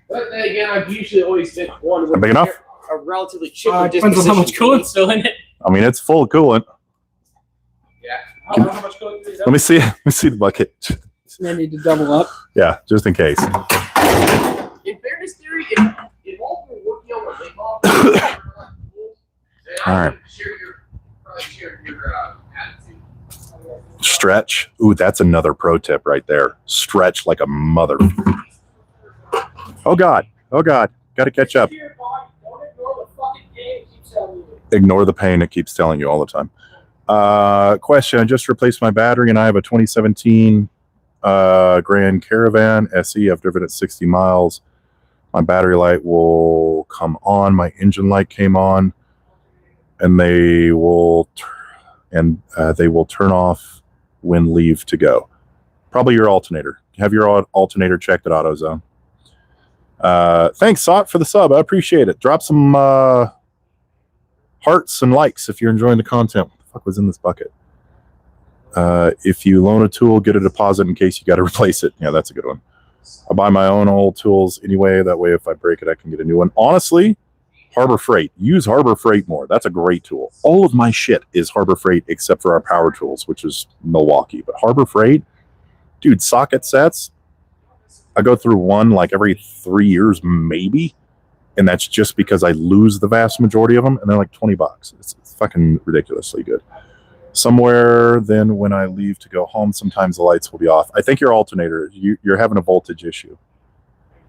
But then again, I've usually always been one with big enough? a relatively chipper Depends on how much coolant's still in it. I mean, it's full of coolant. Yeah. I don't know how much coolant is. Let me see the bucket. I need to double up. Yeah, just in case. In fairness theory, if all we're working on a lake off, then All I right. would share your attitude. Stretch. Ooh, that's another pro tip right there. Stretch like a mother. Oh, God. Oh, God. Got to catch up. Ignore the pain it keeps telling you all the time. Question. I just replaced my battery and I have a 2017 Grand Caravan SE. I've driven it 60 miles. My battery light will come on. My engine light came on. And they will turn off when leave to go. Probably your alternator. Have your alternator checked at AutoZone. Thanks, Sot, for the sub. I appreciate it. Drop some hearts and likes if you're enjoying the content. What the fuck was in this bucket? If you loan a tool, get a deposit in case you got to replace it. Yeah, that's a good one. I buy my own old tools anyway. That way, if I break it, I can get a new one. Honestly, Harbor Freight. Use Harbor Freight more. That's a great tool. All of my shit is Harbor Freight except for our power tools, which is Milwaukee. But Harbor Freight, dude, socket sets, I go through one like every 3 years, maybe. And that's just because I lose the vast majority of them. And they're like $20. It's fucking ridiculously good. Somewhere then when I leave to go home, sometimes the lights will be off. I think your alternator, you're having a voltage issue.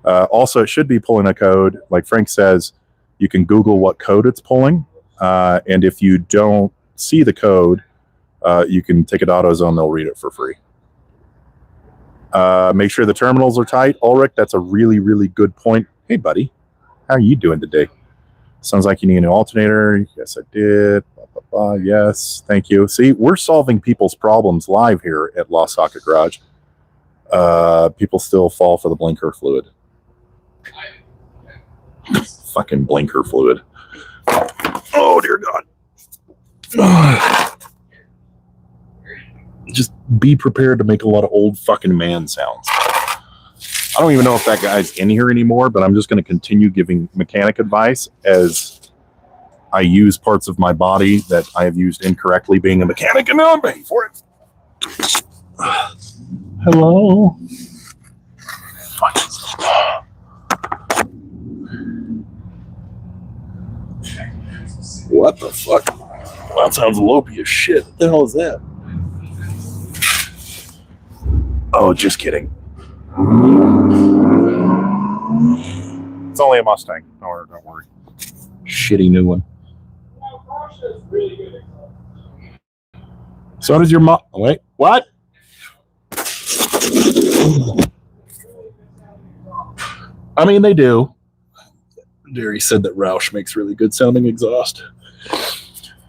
Also, it should be pulling a code. Like Frank says, you can Google what code it's pulling. And if you don't see the code, you can take it to AutoZone. They'll read it for free. Make sure the terminals are tight. Ulrich, that's a really, really good point. Hey, buddy. How are you doing today? Sounds like you need an alternator. Yes, I did. Blah, blah, blah. Yes, thank you. See, we're solving people's problems live here at Lost Socket Garage. People still fall for the blinker fluid. Fucking blinker fluid. Oh, dear God. Just be prepared to make a lot of old fucking man sounds. I don't even know if that guy's in here anymore, but I'm just going to continue giving mechanic advice as I use parts of my body that I have used incorrectly being a mechanic, and now I'm paying for it. Hello? What the fuck? That sounds lopey as shit. What the hell is that? Oh, just kidding. It's only a Mustang. Don't worry. Shitty new one. So does your mom. Wait, what? I mean, they do. Derry said that Roush makes really good sounding exhaust,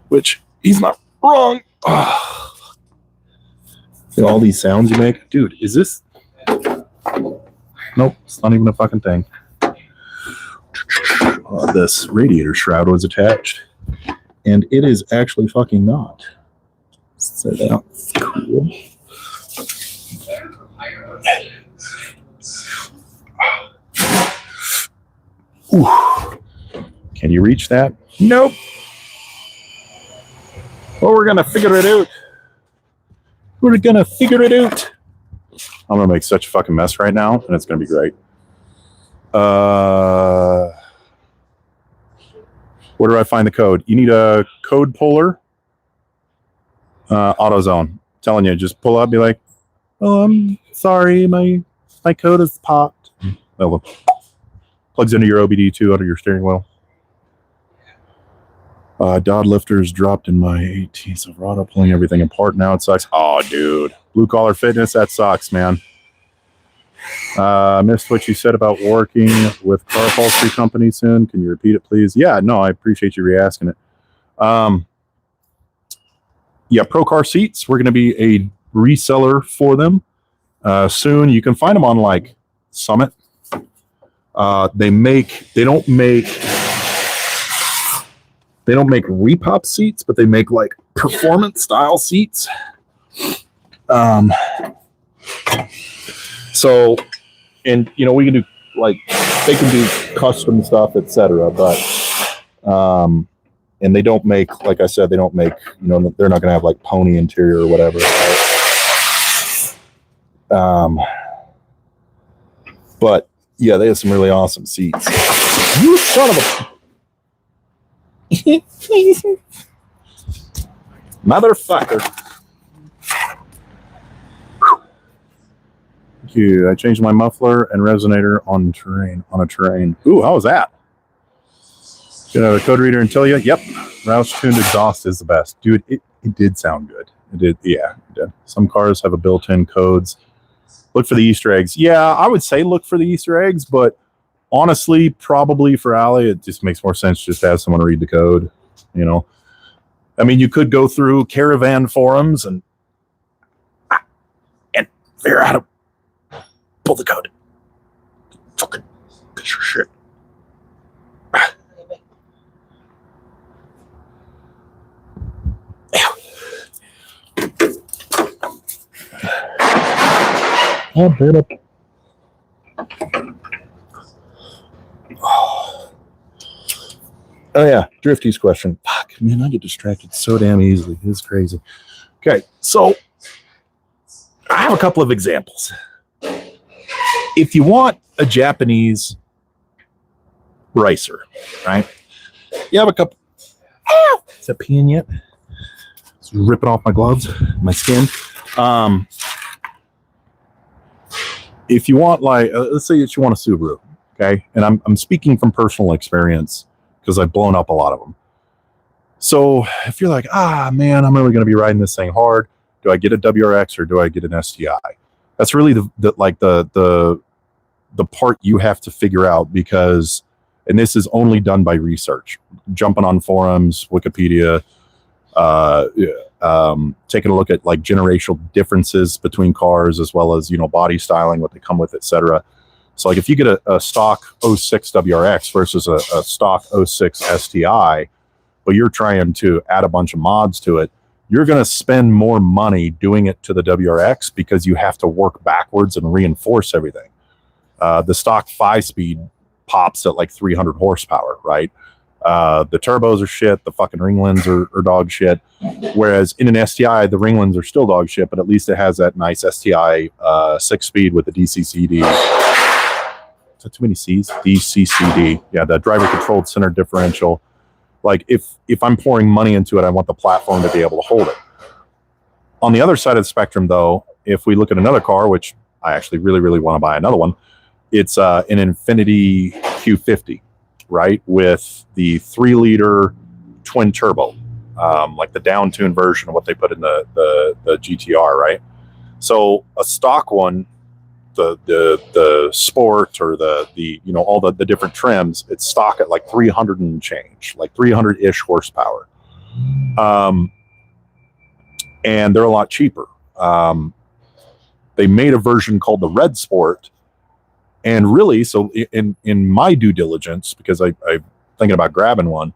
which he's not wrong. All these sounds you make, dude. Is this? Nope, it's not even a fucking thing. This radiator shroud was attached, and it is actually fucking not. So that's cool. Ooh. Can you reach that? Nope. Well, we're gonna figure it out. We're gonna figure it out. I'm gonna make such a fucking mess right now, and it's gonna be great. Where do I find the code? You need a code puller. AutoZone. Telling you, just pull up, be like, "Oh, I'm sorry, my code is popped." Oh, plugs into your OBD2 under your steering wheel. Dod lifters dropped in my 18 Silverado, pulling everything apart. Now it sucks. Oh, dude. Blue collar fitness, that sucks, man. Missed what you said about working with car upholstery company soon. Can you repeat it, please? Yeah, no, I appreciate you re-asking it. Yeah, Pro Car Seats. We're going to be a reseller for them soon. You can find them on like Summit. They don't make repop seats, but they make like performance style seats. So, and you know, we can do like, they can do custom stuff, etc. But, and they don't make, like I said, they don't make, you know, they're not going to have like pony interior or whatever. Right? But yeah, they have some really awesome seats. You son of a motherfucker. Thank you. I changed my muffler and resonator on a terrain. Ooh, how was that? Got a code reader and tell you, yep, Roush tuned exhaust is the best. Dude, it did sound good. It did, yeah, it did. Some cars have a built-in codes. Look for the Easter eggs. Yeah, I would say look for the Easter eggs, but honestly, probably for Allie, it just makes more sense just to have someone read the code, you know. I mean, you could go through caravan forums and figure out how to pull the code. Fucking piece of shit. Oh, yeah, Drifty's question. Fuck, man, I get distracted so damn easily. It's crazy. Okay, so I have a couple of examples. If you want a Japanese racer, right? You have a couple. Is that peeing yet? It's ripping off my gloves, my skin. If you want, like, let's say that you want a Subaru, okay? And I'm speaking from personal experience because I've blown up a lot of them. So if you're like, man, I'm really going to be riding this thing hard. Do I get a WRX or do I get an STI? That's really the part you have to figure out, because, and this is only done by research, jumping on forums, Wikipedia, taking a look at like generational differences between cars, as well as, you know, body styling, what they come with, etc. So like if you get a stock 06 WRX versus a stock 06 STI, but you're trying to add a bunch of mods to it, you're going to spend more money doing it to the WRX because you have to work backwards and reinforce everything. The stock 5-speed pops at like 300 horsepower, right? The turbos are shit. The fucking Ringlands are dog shit. Whereas in an STI, the Ringlands are still dog shit, but at least it has that nice STI 6-speed with the DCCD. Is that too many C's? DCCD. Yeah, the driver controlled center differential. Like if I'm pouring money into it, I want the platform to be able to hold it. On the other side of the spectrum, though, if we look at another car, which I actually really, really want to buy another one, it's an Infiniti Q50, right? With the 3-liter twin turbo, like the down-tuned version of what they put in the GTR, right? So a stock one, the sport or the you know, all the different trims, it's stock at like 300 and change, like 300-ish horsepower. And they're a lot cheaper. They made a version called the Red Sport. And really, so in my due diligence, because I'm thinking about grabbing one,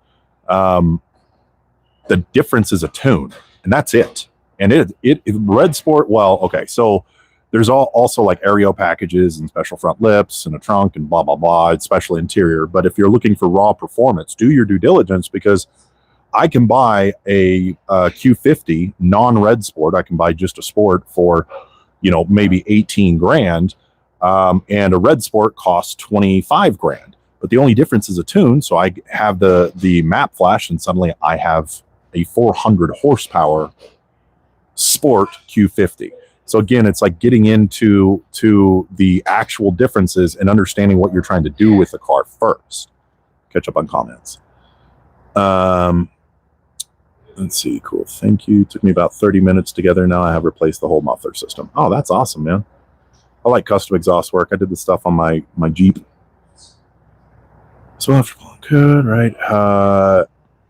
the difference is a tune, and that's it. And it Red Sport, well, okay, so there's also like aero packages and special front lips and a trunk and blah, blah, blah, special interior. But if you're looking for raw performance, do your due diligence, because I can buy a Q50 non-red sport. I can buy just a sport for, maybe 18 grand. And a red sport costs 25 grand. But the only difference is a tune. So I have the map flash, and suddenly I have a 400 horsepower sport Q50. So again, it's like getting into the actual differences and understanding what you're trying to do with the car first. Catch up on comments. Let's see. Cool. Thank you. Took me about 30 minutes together. Now I have replaced the whole muffler system. Oh, that's awesome, man. I like custom exhaust work. I did this stuff on my Jeep. So after good, right?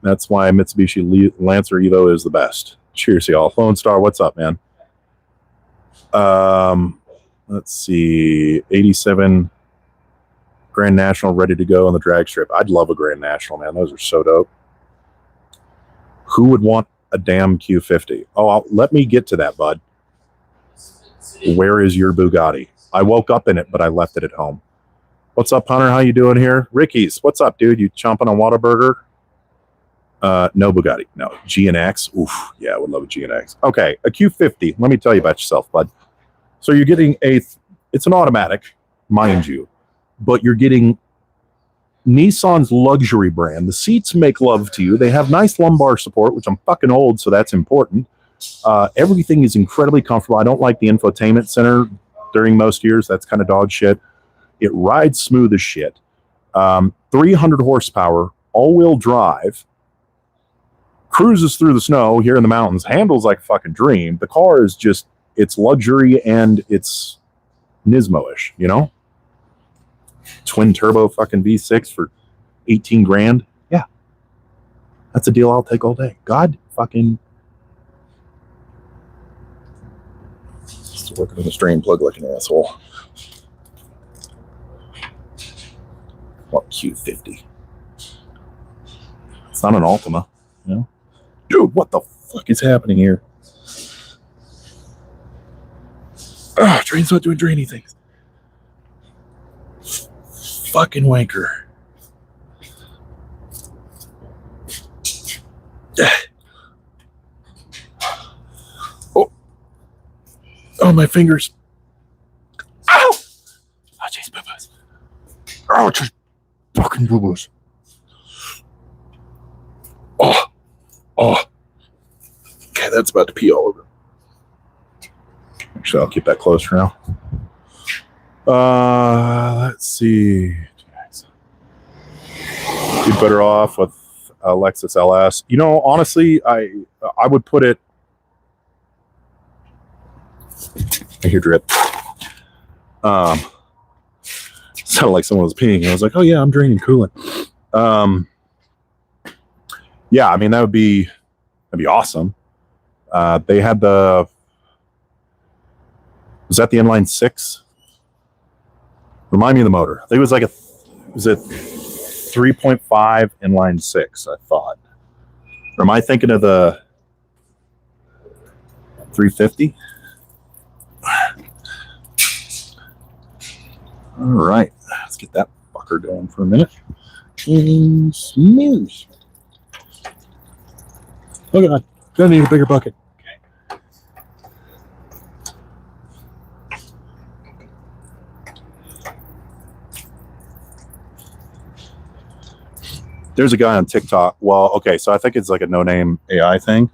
That's why Mitsubishi Lancer Evo is the best. Cheers, y'all. Lone Star, what's up, man? Let's see. 87 Grand National ready to go on the drag strip. I'd love a Grand National, man. Those are so dope. Who would want a damn Q50? Oh, let me get to that, bud. Where is your Bugatti? I woke up in it, but I left it at home. What's up, Hunter? How you doing here? Ricky's, what's up, dude? You chomping on Whataburger? No Bugatti. No. G&X. Oof. Yeah, I would love a G&X. Okay, a Q50. Let me tell you about yourself, bud. So you're getting it's an automatic, mind you, but you're getting Nissan's luxury brand. The seats make love to you. They have nice lumbar support, which I'm fucking old, so that's important. Everything is incredibly comfortable. I don't like the infotainment center during most years. That's kind of dog shit. It rides smooth as shit. 300 horsepower, all-wheel drive, cruises through the snow here in the mountains, handles like a fucking dream. The car is just, it's luxury and it's Nismo-ish, Twin turbo fucking V6 for 18 grand. Yeah. That's a deal I'll take all day. God fucking. Still working on the strain plug like an asshole. What Q50? It's not an Altima, Dude, what the fuck is happening here? Train's not doing trainy things. Fucking wanker. Oh, my fingers. Ow! Oh, jeez, boo-boos. Oh, just fucking boo-boos. Oh. Okay, that's about to pee all over. Actually, I'll keep that close for now. Let's see. You'd better off with Lexus LS. Honestly, I would put it. I hear drip. Sounded like someone was peeing. I was like, oh yeah, I'm draining coolant. Yeah, I mean that'd be awesome. They had was that the inline 6? Remind me of the motor. I think it was like was it 3.5 inline 6, I thought. Or am I thinking of the 350? All right, let's get that fucker going for a minute. Smooth. Look at that. Gonna need a bigger bucket. Okay. There's a guy on TikTok. Well, okay, so I think it's like a no-name AI thing.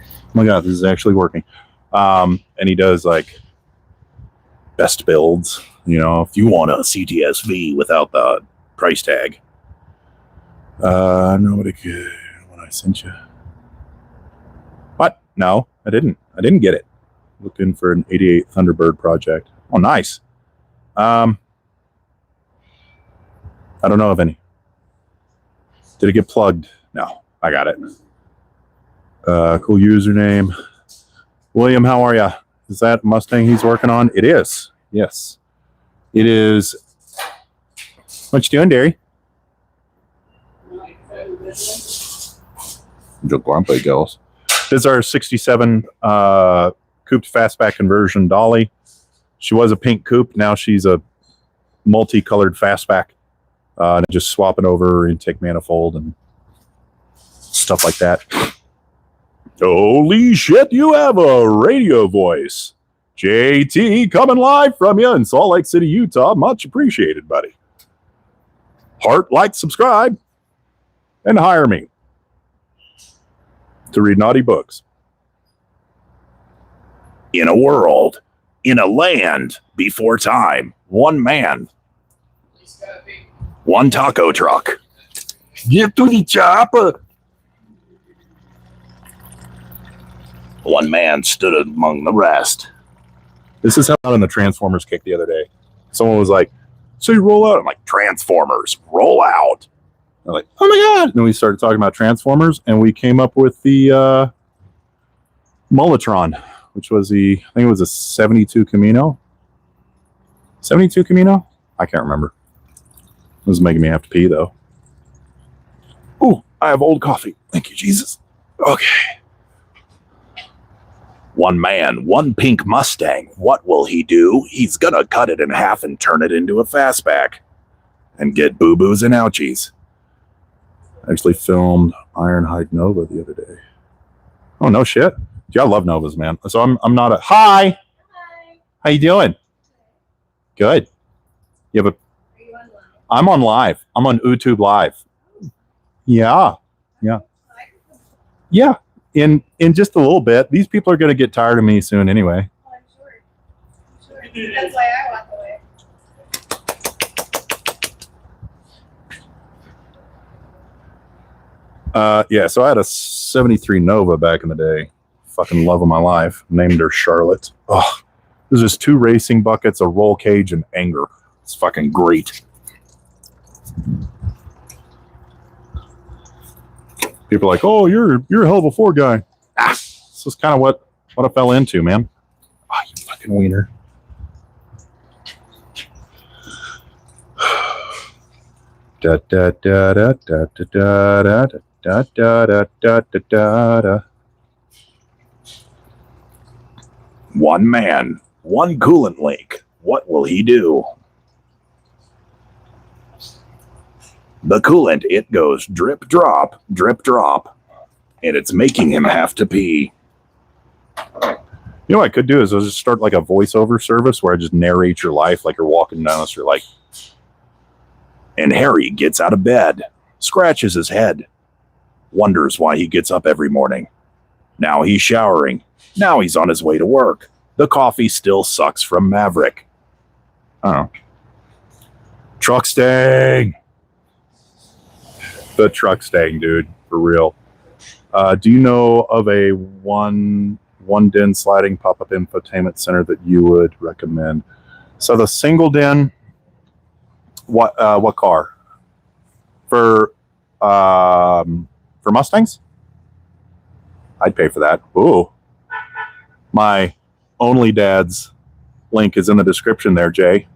Oh my God, this is actually working. And he does like best builds, if you want a CTSV without the price tag. Nobody could when I sent you. What? No, I didn't get it. Looking for an 88 Thunderbird project. Oh, nice. I don't know of any. Did it get plugged? No, I got it. Cool username. William, how are you? Is that Mustang he's working on? It is. Yes. It is. What you doing, Derry? Joe Grumpy girls. This is our 67 Coupe Fastback conversion Dolly. She was a pink Coupe. Now she's a multicolored Fastback. Just swapping over intake manifold and stuff like that. Holy shit, you have a radio voice. JT coming live from you in Salt Lake City, Utah. Much appreciated, buddy. Heart, like, subscribe, and hire me to read naughty books. In a world, in a land before time, one man, one taco truck. Get to the chopper. One man stood among the rest. This is how in the Transformers kick the other day. Someone was like, so you roll out? I'm like, Transformers, roll out. They're like, oh my God. And then we started talking about Transformers, and we came up with the Mulletron, which was I think it was a 72 Camino. 72 Camino? I can't remember. It was making me have to pee, though. Ooh, I have old coffee. Thank you, Jesus. Okay. One man, one pink Mustang. What will he do? He's gonna cut it in half and turn it into a fastback. And get boo-boos and ouchies. I actually filmed Ironhide Nova the other day. Oh, no shit. Yeah, I love Novas, man. So I'm not a... Hi! Hi. How you doing? Good. You have a... Are you on live? I'm on live. I'm on YouTube Live. Yeah. Yeah. In just a little bit. These people are going to get tired of me soon anyway. Oh, I'm sure. That's why I walk away. Yeah, so I had a 73 Nova back in the day. Fucking love of my life. Named her Charlotte. Oh, there's just 2 racing buckets, a roll cage, and anger. It's fucking great. People are like, oh, you're a hell of a Ford guy. This is kind of what I fell into, man. Oh, you fucking wiener. Da da da da da da da da da da da da da. One man, one coolant leak. What will he do? The coolant, it goes drip, drop, and it's making him have to pee. You know what I could do is I'll just start like a voiceover service where I just narrate your life like you're walking down the street, like, and Harry gets out of bed, scratches his head, wonders why he gets up every morning. Now he's showering. Now he's on his way to work. The coffee still sucks from Maverick. Oh. Truck stang. The truck stang, dude, for real. Do you know of a one den sliding pop-up infotainment center that you would recommend? So the single den, what car? For Mustangs? I'd pay for that. Ooh. My only dad's link is in the description there, Jay.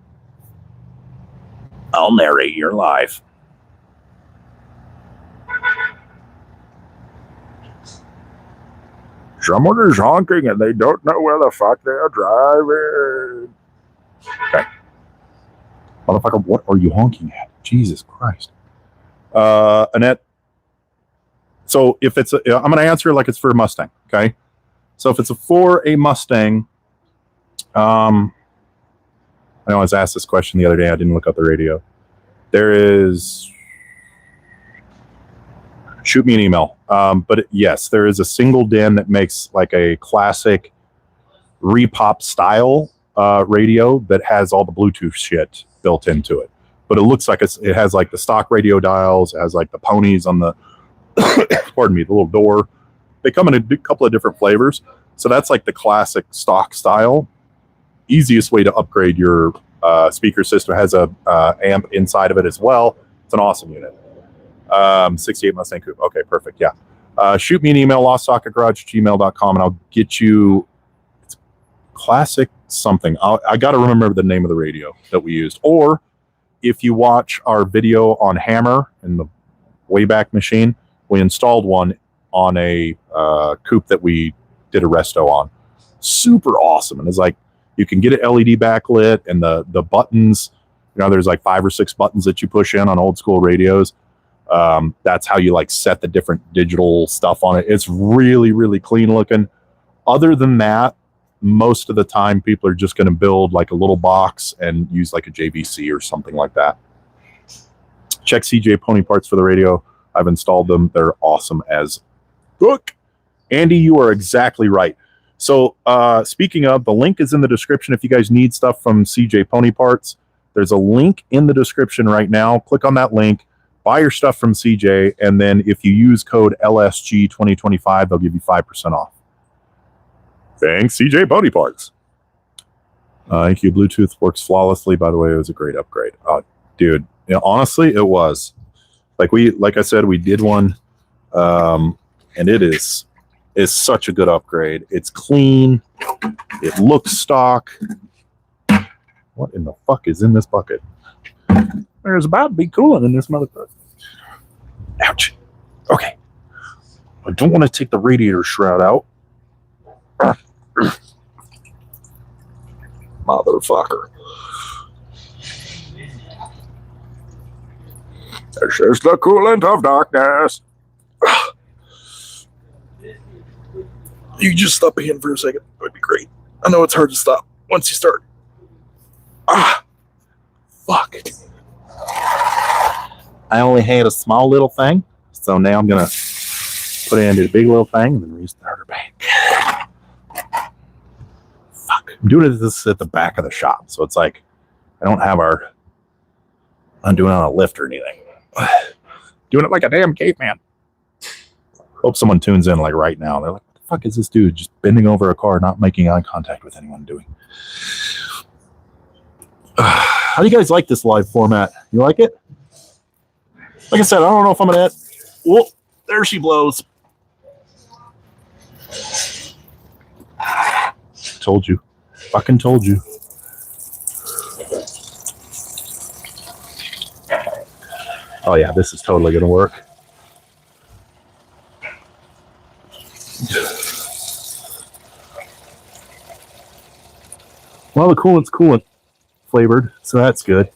I'll narrate your life. Someone is honking and they don't know where the fuck they're driving. Okay. Motherfucker, what are you honking at? Jesus Christ. Annette. So if it's I'm going to answer like it's for a Mustang. Okay. So if it's for a Mustang, I was asked this question the other day. I didn't look up the radio. There is... Shoot me an email. But yes, there is a single den that makes like a classic repop style radio that has all the Bluetooth shit built into it. But it looks like it has like the stock radio dials, it has like the ponies on the, pardon me, the little door. They come in a couple of different flavors. So that's like the classic stock style. Easiest way to upgrade your speaker system. It has a amp inside of it as well. It's an awesome unit. 68 Mustang Coupe. Okay, perfect. Yeah. Shoot me an email, lostsocketgarage@gmail.com, and I'll get you classic something. I got to remember the name of the radio that we used. Or if you watch our video on Hammer in the Wayback Machine, we installed one on a coupe that we did a resto on. Super awesome. And it's like, you can get it LED backlit, and the buttons, there's like 5 or 6 buttons that you push in on old school radios. That's how you like set the different digital stuff on it. It's really, really clean looking. Other than that, most of the time people are just going to build like a little box and use like a JVC or something like that. Check CJ Pony Parts for the radio. I've installed them. They're awesome as fuck. Andy, you are exactly right. So speaking of, the link is in the description if you guys need stuff from CJ Pony Parts. There's a link in the description right now. Click on that link, buy your stuff from CJ, and then if you use code LSG2025, they'll give you 5% off. Thanks, CJ Pony Parts. Thank you. Bluetooth works flawlessly. By the way, it was a great upgrade. Dude, you know, honestly, it was. Like I said, we did one, and it's such a good upgrade. It's clean. It looks stock. What in the fuck is in this bucket? There's about to be coolant in this motherfucker. Ouch. Okay. I don't want to take the radiator shroud out. Motherfucker. This is the coolant of darkness. You just stop again for a second. That would be great. I know it's hard to stop once you start. Fuck. I only had a small little thing, so now I'm going to put it into the big little thing and then restart her back. Fuck. I'm doing this at the back of the shop, so it's like I'm doing it on a lift or anything. Doing it like a damn caveman. Hope someone tunes in like right now. They're like, what the fuck is this dude just bending over a car, not making eye contact with anyone doing? How do you guys like this live format? You like it? Like I said, I don't know if I'm gonna. Whoa, there she blows. Told you. Fucking told you. Oh yeah, this is totally gonna work. Well, the coolant's coolant flavored, so that's good.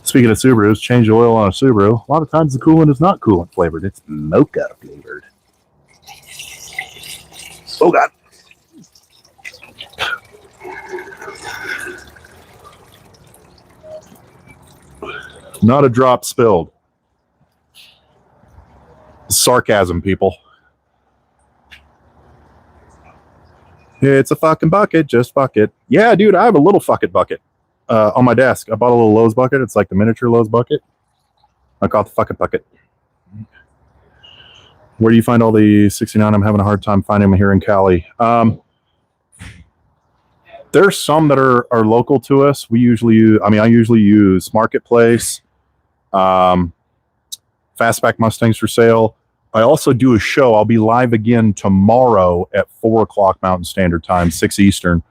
Speaking of Subarus, change the oil on a Subaru. A lot of times the coolant is not coolant flavored, it's mocha flavored. Oh God. Not a drop spilled. Sarcasm, people. It's a fucking bucket, just fuck it. Yeah, dude, I have a little fucking bucket on my desk. I bought a little Lowe's bucket. It's like the miniature Lowe's bucket. I call it the fucking bucket. Where do you find all the 69? I'm having a hard time finding them here in Cali. There's some that are local to us. I usually use Marketplace, Fastback Mustangs for sale. I also do a show. I'll be live again tomorrow at 4 o'clock Mountain Standard Time, 6 Eastern,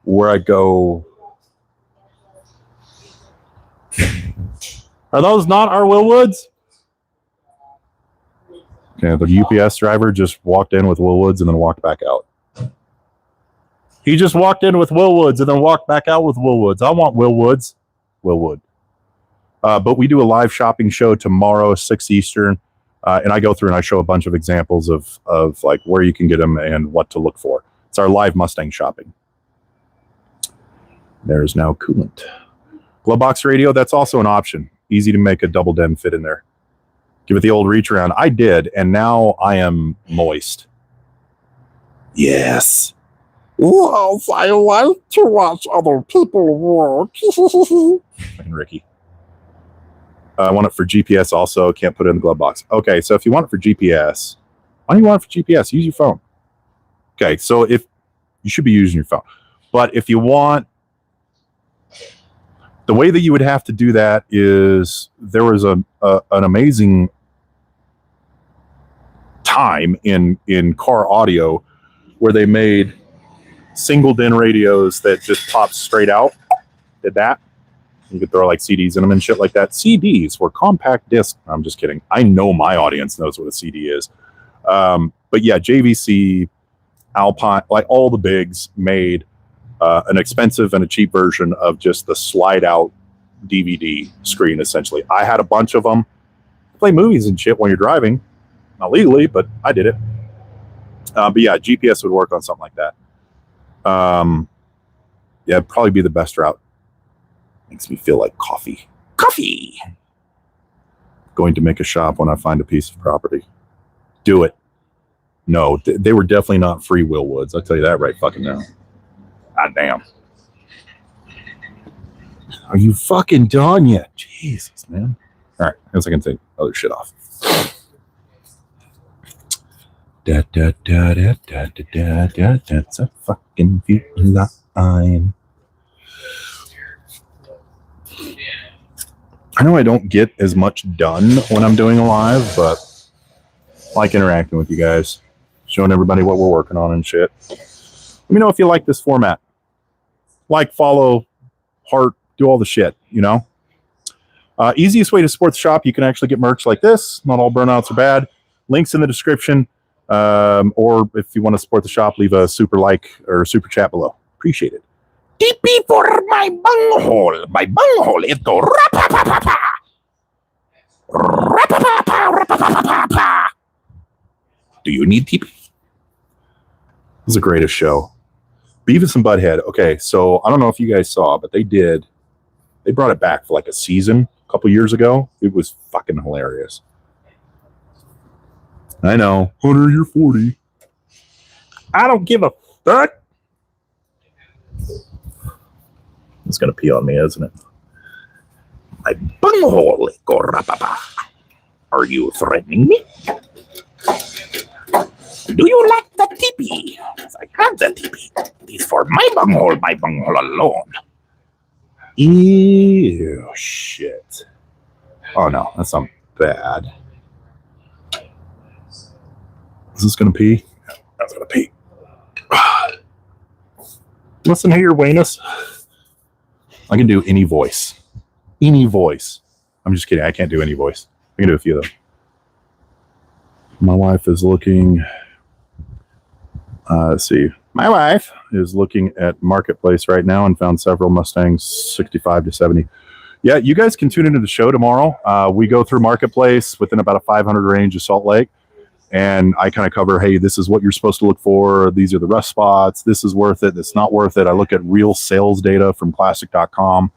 where I go. Are those not our Willwoods? Yeah, the UPS driver just walked in with Willwoods and then walked back out. He just walked in with Willwoods and then walked back out with Willwoods. I want Willwoods. Willwood. But we do a live shopping show tomorrow, 6 Eastern. And I go through and I show a bunch of examples of like where you can get them and what to look for. It's our live Mustang shopping. There's now coolant. Glove box radio, that's also an option. Easy to make a double den fit in there. Give it the old reach around. I did, and now I am moist. Yes. Yes, I like to watch other people work. And Ricky. I want it for GPS also. Can't put it in the glove box. Okay, so if you want it for GPS, why do you want it for GPS? Use your phone. Okay, so if you should be using your phone. But if you want, the way that you would have to do that is there was an amazing time in car audio where they made single DIN radios that just popped straight out. Did that. You could throw like CDs in them and shit like that. CDs were compact disc. I'm just kidding. I know my audience knows what a CD is. But yeah, JVC, Alpine, like all the bigs made an expensive and a cheap version of just the slide out DVD screen, essentially. I had a bunch of them. Play movies and shit when you're driving. Not legally, but I did it. But yeah, GPS would work on something like that. Yeah, it'd probably be the best route. Makes me feel like coffee. Coffee! Going to make a shop when I find a piece of property. Do it. No, they were definitely not free will woods. I'll tell you that right fucking now. God damn. Are you fucking done yet? Jesus, man. All right, I guess I can take other shit off. Da, da, da, da, da, da, da, that's a fucking feline. I know I don't get as much done when I'm doing a live, but I like interacting with you guys, showing everybody what we're working on and shit. Let me know if you like this format. Like, follow, heart, do all the shit, you know? Easiest way to support the shop, you can actually get merch like this. Not all burnouts are bad. Links in the description. Or if you want to support the shop, leave a super like or super chat below. Appreciate it. TP for my bunghole. My bunghole is go rapapapapa. Rapapapa. Do you need TP? This is the greatest show. Beavis and Butthead. Okay, so I don't know if you guys saw, but they brought it back for like a season a couple years ago. It was fucking hilarious. I know. Hunter, you're 40. I don't give a fuck. It's going to pee on me, isn't it? My bunghole. Are you threatening me? Do you like the teepee? I have the teepee. It's for my bunghole alone. Ew, shit. Oh no, that's not bad. Is this gonna pee? Yeah, that's gonna pee. Listen here, Wanus. I can do any voice. Any voice. I'm just kidding. I can't do any voice. I can do a few of them. My wife is looking. Let's see. My wife is looking at Marketplace right now and found several Mustangs 65 to 70. Yeah, you guys can tune into the show tomorrow. We go through Marketplace within about a 500 range of Salt Lake. And I kind of cover, hey, this is what you're supposed to look for. These are the rust spots. This is worth it. It's not worth it. I look at real sales data from classic.com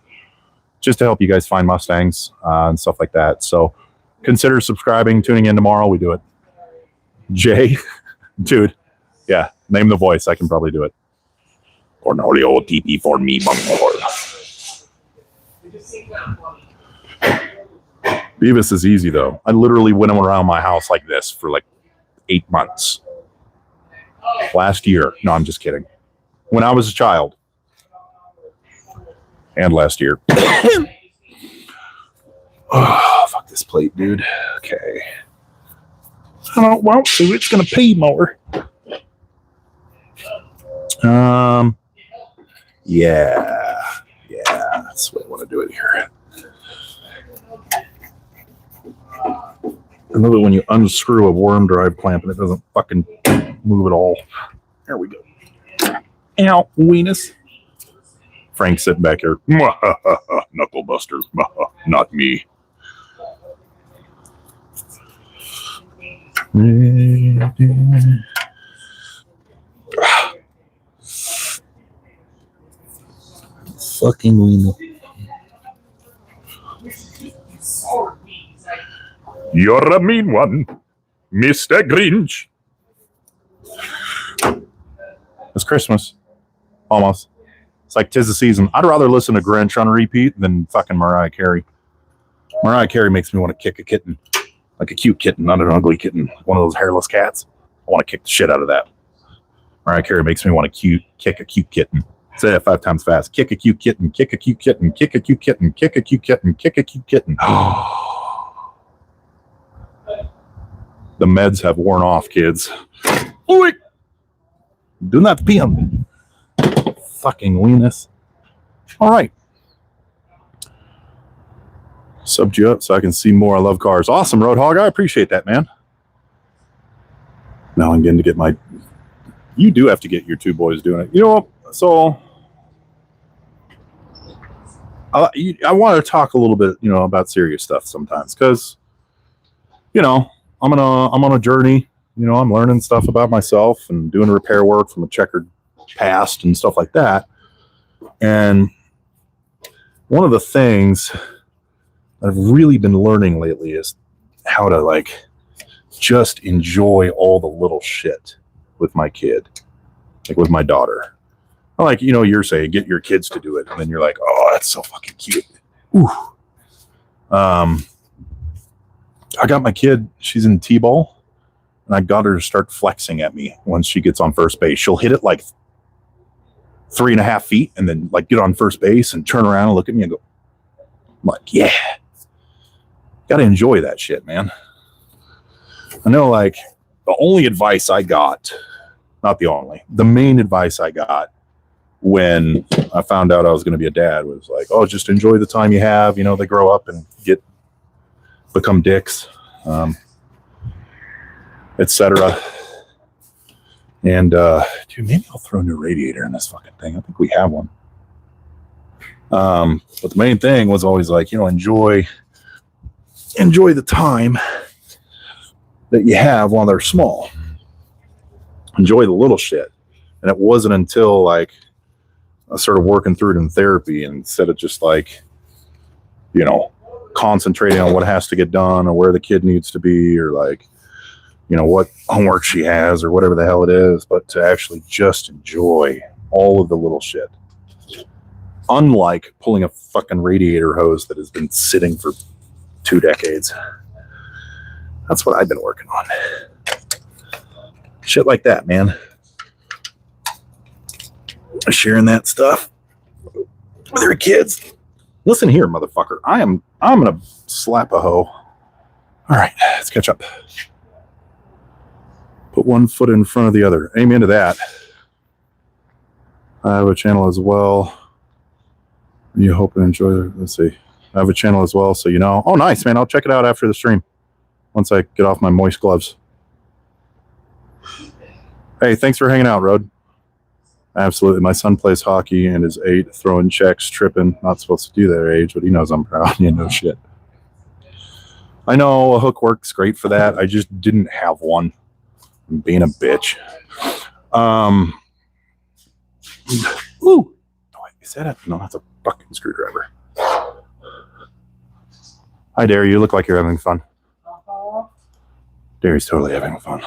just to help you guys find Mustangs and stuff like that. So consider subscribing, tuning in tomorrow. We do it. Jay, dude, yeah, name the voice. I can probably do it. Cornholio TP for me, bunghole. Beavis is easy, though. I literally went around my house like this for like 8 months. Last year. No, I'm just kidding. When I was a child. And last year. Oh, fuck this plate, dude. Okay. I don't want to. It's going to pee more. Yeah. That's the way I want to do it here. I love it when you unscrew a worm drive clamp and it doesn't fucking move at all. There we go. Ow, weenus. Frank sitting back here. Knuckle buster. Not me. Fucking weenus. You're a mean one, Mr. Grinch. It's Christmas. Almost. It's like 'tis the season. I'd rather listen to Grinch on repeat than fucking Mariah Carey. Mariah Carey makes me want to kick a kitten. Like a cute kitten, not an ugly kitten. One of those hairless cats. I want to kick the shit out of that. Mariah Carey makes me want to kick a cute kitten. Say that 5 times fast. Kick a cute kitten, kick a cute kitten, kick a cute kitten, kick a cute kitten, kick a cute kitten. The meds have worn off, kids. Oh, wait. Do not pee on me. Fucking weenus. All right. Subbed you up so I can see more. I love cars. Awesome, Roadhog. I appreciate that, man. Now I'm getting to get my... You do have to get your 2 boys doing it. You know what? So... I want to talk a little bit, about serious stuff sometimes because, I'm on a journey. I'm learning stuff about myself and doing repair work from a checkered past and stuff like that. And one of the things that I've really been learning lately is how to just enjoy all the little shit with my kid, like with my daughter. You're saying, get your kids to do it. And then you're like, oh, that's so fucking cute. Ooh. I got my kid, she's in T-ball, and I got her to start flexing at me once she gets on first base. She'll hit it 3.5 feet and then get on first base and turn around and look at me and go, I'm like, yeah. Got to enjoy that shit, man. I know, the only advice I got, not the only, the main advice I got when I found out I was going to be a dad was just enjoy the time you have. They grow up and become dicks, etc. And, dude, maybe I'll throw a new radiator in this fucking thing. I think we have one. But the main thing was always enjoy the time that you have while they're small. Enjoy the little shit. And it wasn't until I started working through it in therapy, and instead of just concentrating on what has to get done or where the kid needs to be or what homework she has or whatever the hell it is, but to actually just enjoy all of the little shit. Unlike pulling a fucking radiator hose that has been sitting for 2 decades. That's what I've been working on. Shit like that, man. Sharing that stuff with your kids. Listen here, motherfucker. I'm gonna slap a hoe. All right, let's catch up. Put one foot in front of the other. Amen to that. I have a channel as well. You hope and enjoy it. Let's see. I have a channel as well, so Oh, nice, man. I'll check it out after the stream. Once I get off my moist gloves. Hey, thanks for hanging out, Rode. Absolutely. My son plays hockey and is 8, throwing checks, tripping. Not supposed to do that at their age, but he knows I'm proud. No shit. I know a hook works great for that. I just didn't have one. I'm being a bitch. Ooh. Is that no, that's a fucking screwdriver. Hi, Derry. You look like you're having fun. Derry's totally having fun.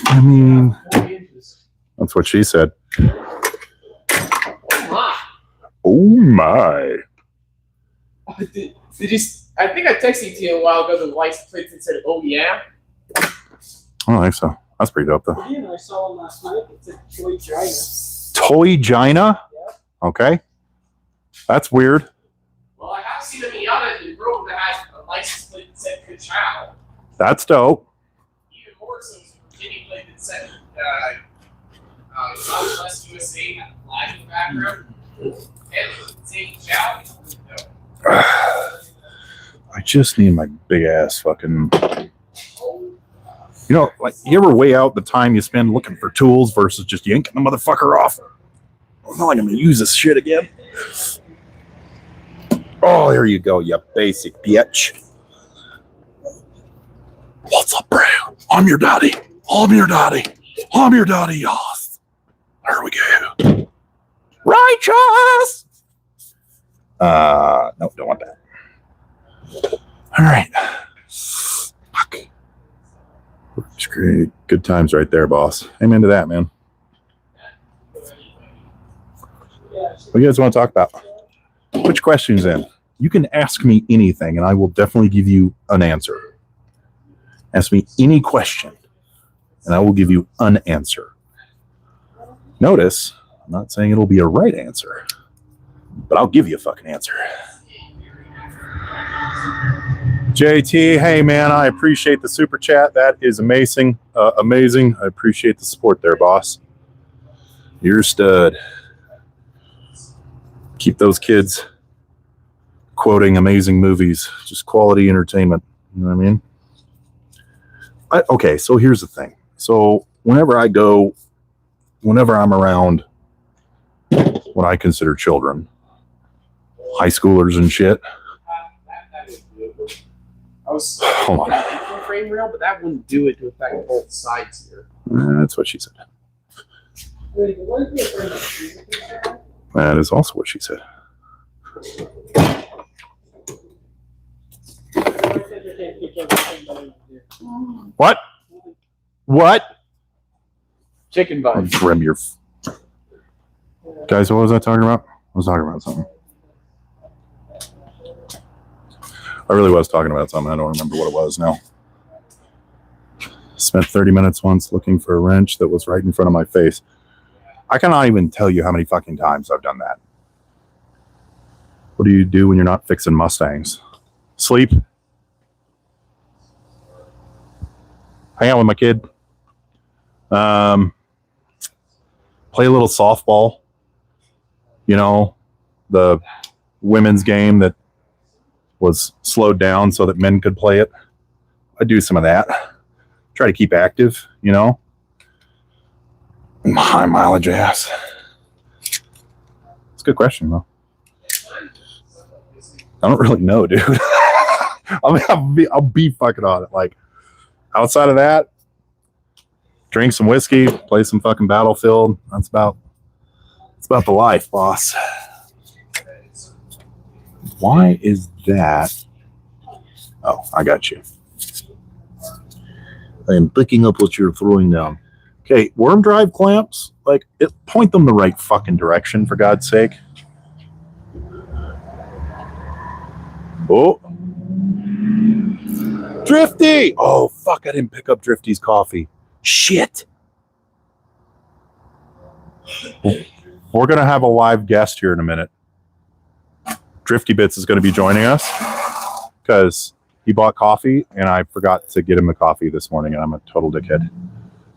I mean, that's what she said. Oh my. Did you? I think I texted you a while ago the license plate that said, "Oh yeah." I don't think so. That's pretty dope, though. Yeah, I saw one last night. It's a Toy China. Toy Gina? Yeah. Okay. That's weird. Well, I have seen a Miata in Rome that had a license plate that said "Ka-chow." That's dope. Even more so, it was a Virginia plate that said Southwest USA had a flag in the background. And it was saying "Chow." I just need my big ass fucking. You ever weigh out the time you spend looking for tools versus just yanking the motherfucker off? I'm not gonna use this shit again. Oh, there you go, you basic bitch. What's up, bro? I'm your daddy. I'm your daddy. I'm your daddy, yes. There we go. Righteous! No, don't want that. All right. Fuck. It's great. Good times right there, boss. Amen to that, man. What do you guys want to talk about? Which questions in? You can ask me anything, and I will definitely give you an answer. Ask me any question, and I will give you an answer. Notice, I'm not saying it'll be a right answer, but I'll give you a fucking answer. JT, hey man, I appreciate the super chat. That is amazing. Amazing. I appreciate the support there, boss. You're a stud. Keep those kids quoting amazing movies. Just quality entertainment. You know what I mean? Okay, so here's the thing. So whenever I'm around what I consider children, high schoolers and shit. I was Hold on. full frame rail, but that wouldn't do it to affect both sides here. That's what she said. That is also what she said. What? What? Chicken I'll butt. trim your. Guys, what was I talking about? I was talking about something. I really was talking about something. I don't remember what it was now. Spent 30 minutes once looking for a wrench that was right in front of my face. I cannot even tell you how many fucking times I've done that. What do you do when you're not fixing Mustangs? Sleep. Hang out with my kid. Play a little softball. You know, the women's game that was slowed down so that men could play it. I do some of that. Try to keep active, you know. High mileage ass. It's a good question, though. I don't really know, dude. I'll be fucking on it. Like, outside of that, drink some whiskey, play some fucking Battlefield. It's about the life, boss. Why is that? Oh, I got you. I am picking up what you're throwing down. Okay, worm drive clamps, like, point them the right fucking direction, for God's sake. Oh. Drifty! Oh, fuck, I didn't pick up Drifty's coffee. Shit. We're going to have a live guest here in a minute. Drifty Bits is going to be joining us because he bought coffee and I forgot to get him the coffee this morning and I'm a total dickhead.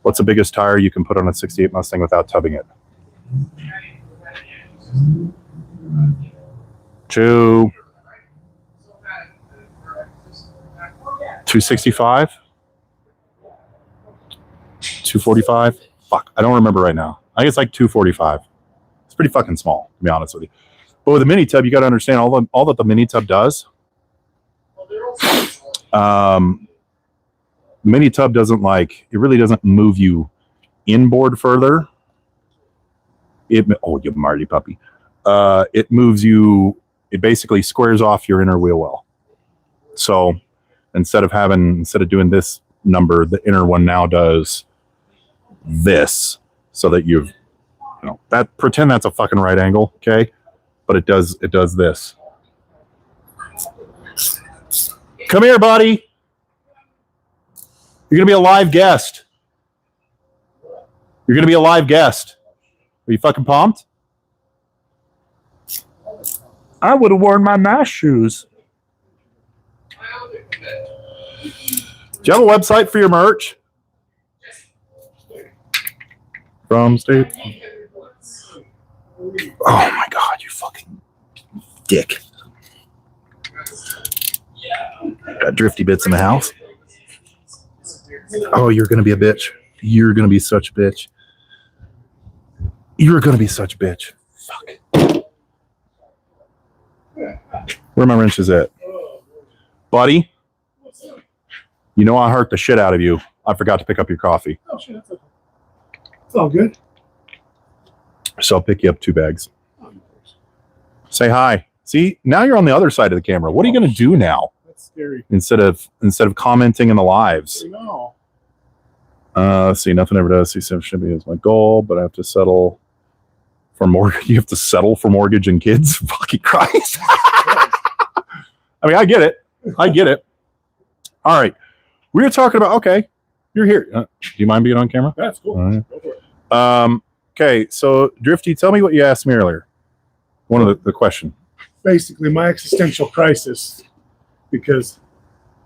What's the biggest tire you can put on a 68 Mustang without tubbing it? 265? 245? Fuck, I don't remember right now. I think it's like 245. It's pretty fucking small, to be honest with you. But with a mini tub, you got to understand all that the mini tub does. Mini tub doesn't it really doesn't move you inboard further. You Marty puppy. It moves you, it basically squares off your inner wheel well. So instead of doing this number, the inner one now does this so that pretend that's a fucking right angle, okay? But it does this. Come here, buddy. You're going to be a live guest. Are you fucking pumped? I would have worn my nice shoes. Do you have a website for your merch? From State. Oh my God, you fucking dick. Got Drifty Bits in the house. Oh, you're going to be a bitch. You're going to be such a bitch. Fuck. Where my wrench is at? Buddy, you know I hurt the shit out of you. I forgot to pick up your coffee. Oh, shit, that's okay. It's all good. So I'll pick you up 2 bags. Say hi. See, now you're on the other side of the camera. What are you going to do now? That's scary. Instead of commenting in the lives. No. Let's see, nothing ever does. See, should be is my goal, but I have to settle for mortgage. You have to settle for mortgage and kids. Fucking Christ. I mean, I get it. All right. We were talking about, okay, you're here. Do you mind being on camera? That's cool. All right. Go for it. Okay, so Drifty, tell me what you asked me earlier. One of the question. Basically, my existential crisis, because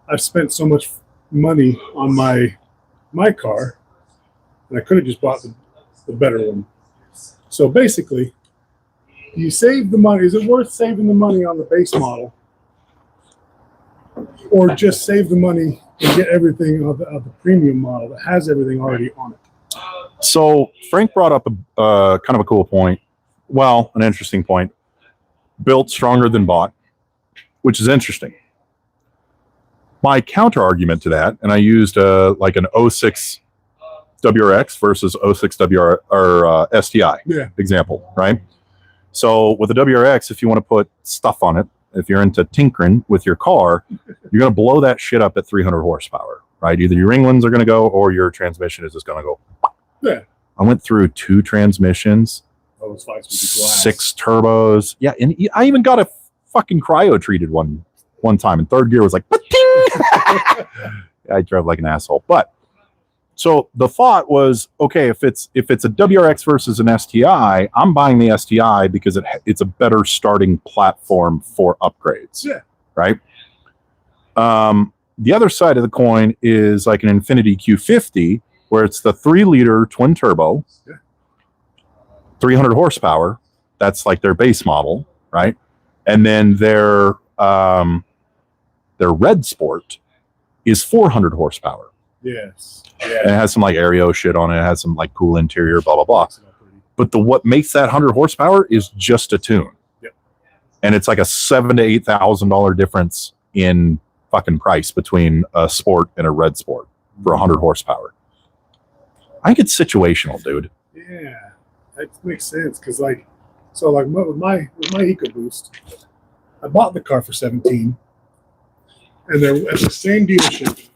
I've spent so much money on my car, and I could have just bought the better one. So basically, you save the money. Is it worth saving the money on the base model, or just save the money and get everything of the premium model that has everything already on it? So Frank brought up a kind of a cool point. well, an interesting point. Built stronger than bought, which is interesting. My counter argument to that, and I used like an 06 WRX versus 06 STI example, right? So with a WRX, if you want to put stuff on it, if you're into tinkering with your car, you're going to blow that shit up at 300 horsepower, right? Either your ring-wins are going to go or your transmission is just going to go. Yeah. I went through 2 transmissions, 6 turbos. Yeah, and I even got a fucking cryo-treated one time, and third gear was like, I drove like an asshole. But so the thought was, okay, if it's a WRX versus an STI, I'm buying the STI because it's a better starting platform for upgrades. Yeah. Right. The other side of the coin is like an Infiniti Q50, where it's the 3-liter twin turbo, 300 horsepower. That's like their base model, right? And then their Red Sport is 400 horsepower. Yes. And it has some like Aereo shit on it. It has some like cool interior, blah, blah, blah. But what makes that 100 horsepower is just a tune. Yep. And it's like a $7,000 to $8,000 difference in fucking price between a Sport and a Red Sport for 100 horsepower. I think it's situational, dude. Yeah, that makes sense. Because with my EcoBoost, I bought the car for 17, and there at the same dealership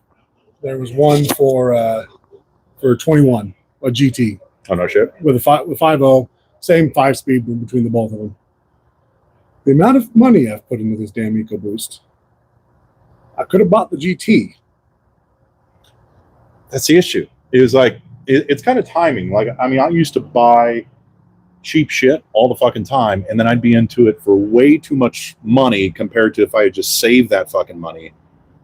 there was one for 21, a GT. Oh no shit. With 5.0, same 5-speed between the both of them. The amount of money I've put into this damn EcoBoost, I could have bought the GT. That's the issue. It was like it's kind of timing. Like, I mean, I used to buy cheap shit all the fucking time, and then I'd be into it for way too much money compared to if I had just saved that fucking money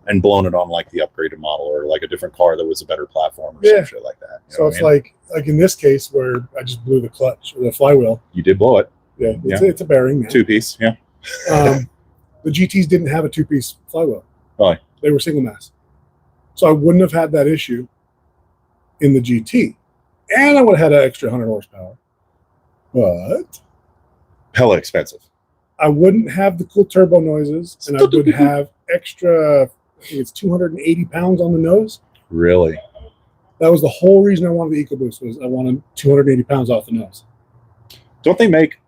and blown it on like the upgraded model or like a different car that was a better platform or some shit like that. So it's like in this case where I just blew the clutch or the flywheel. You did blow it. Yeah, it's a bearing. Man. 2-piece, yeah. The GTs didn't have a 2-piece flywheel. Right. They were single mass. So I wouldn't have had that issue in the GT. And I would have had an extra 100 horsepower. But hella expensive. I wouldn't have the cool turbo noises, and I would have extra, I think it's 280 pounds on the nose. Really? That was the whole reason I wanted the EcoBoost, was I wanted 280 pounds off the nose. Don't they make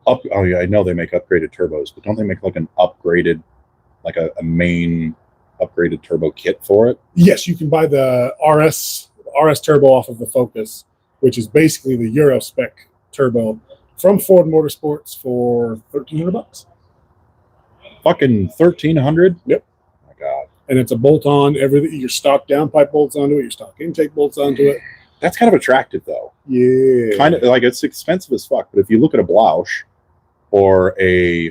oh yeah, I know they make upgraded turbos, but don't they make like an upgraded, like a main upgraded turbo kit for it? Yes, you can buy the RS turbo off of the Focus, which is basically the Euro spec turbo from Ford Motorsports for $1,300. Fucking 1,300? Yep. Oh my God. And it's a bolt-on, everything. Your stock downpipe bolts onto it, your stock intake bolts onto it. That's kind of attractive, though. Yeah. Kind of like, it's expensive as fuck, but if you look at a Blausch or a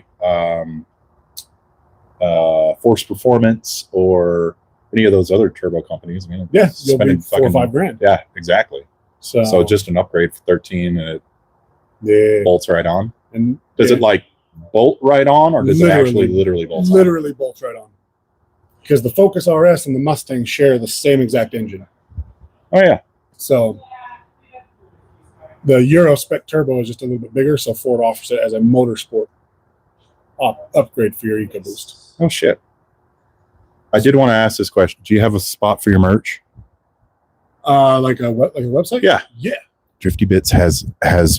Force Performance or any of those other turbo companies, I mean, yeah, you'll be $4 or $5 grand. Yeah, exactly. So just an upgrade for 13, and it bolts right on. And does it like bolt right on, or does it actually literally bolt on? Literally bolts right on. Because the Focus RS and the Mustang share the same exact engine. Oh yeah. So the Euro spec turbo is just a little bit bigger, so Ford offers it as a motorsport upgrade for your EcoBoost. Oh shit. I did want to ask this question. Do you have a spot for your merch? Like a website? Yeah. Yeah. Drifty Bits has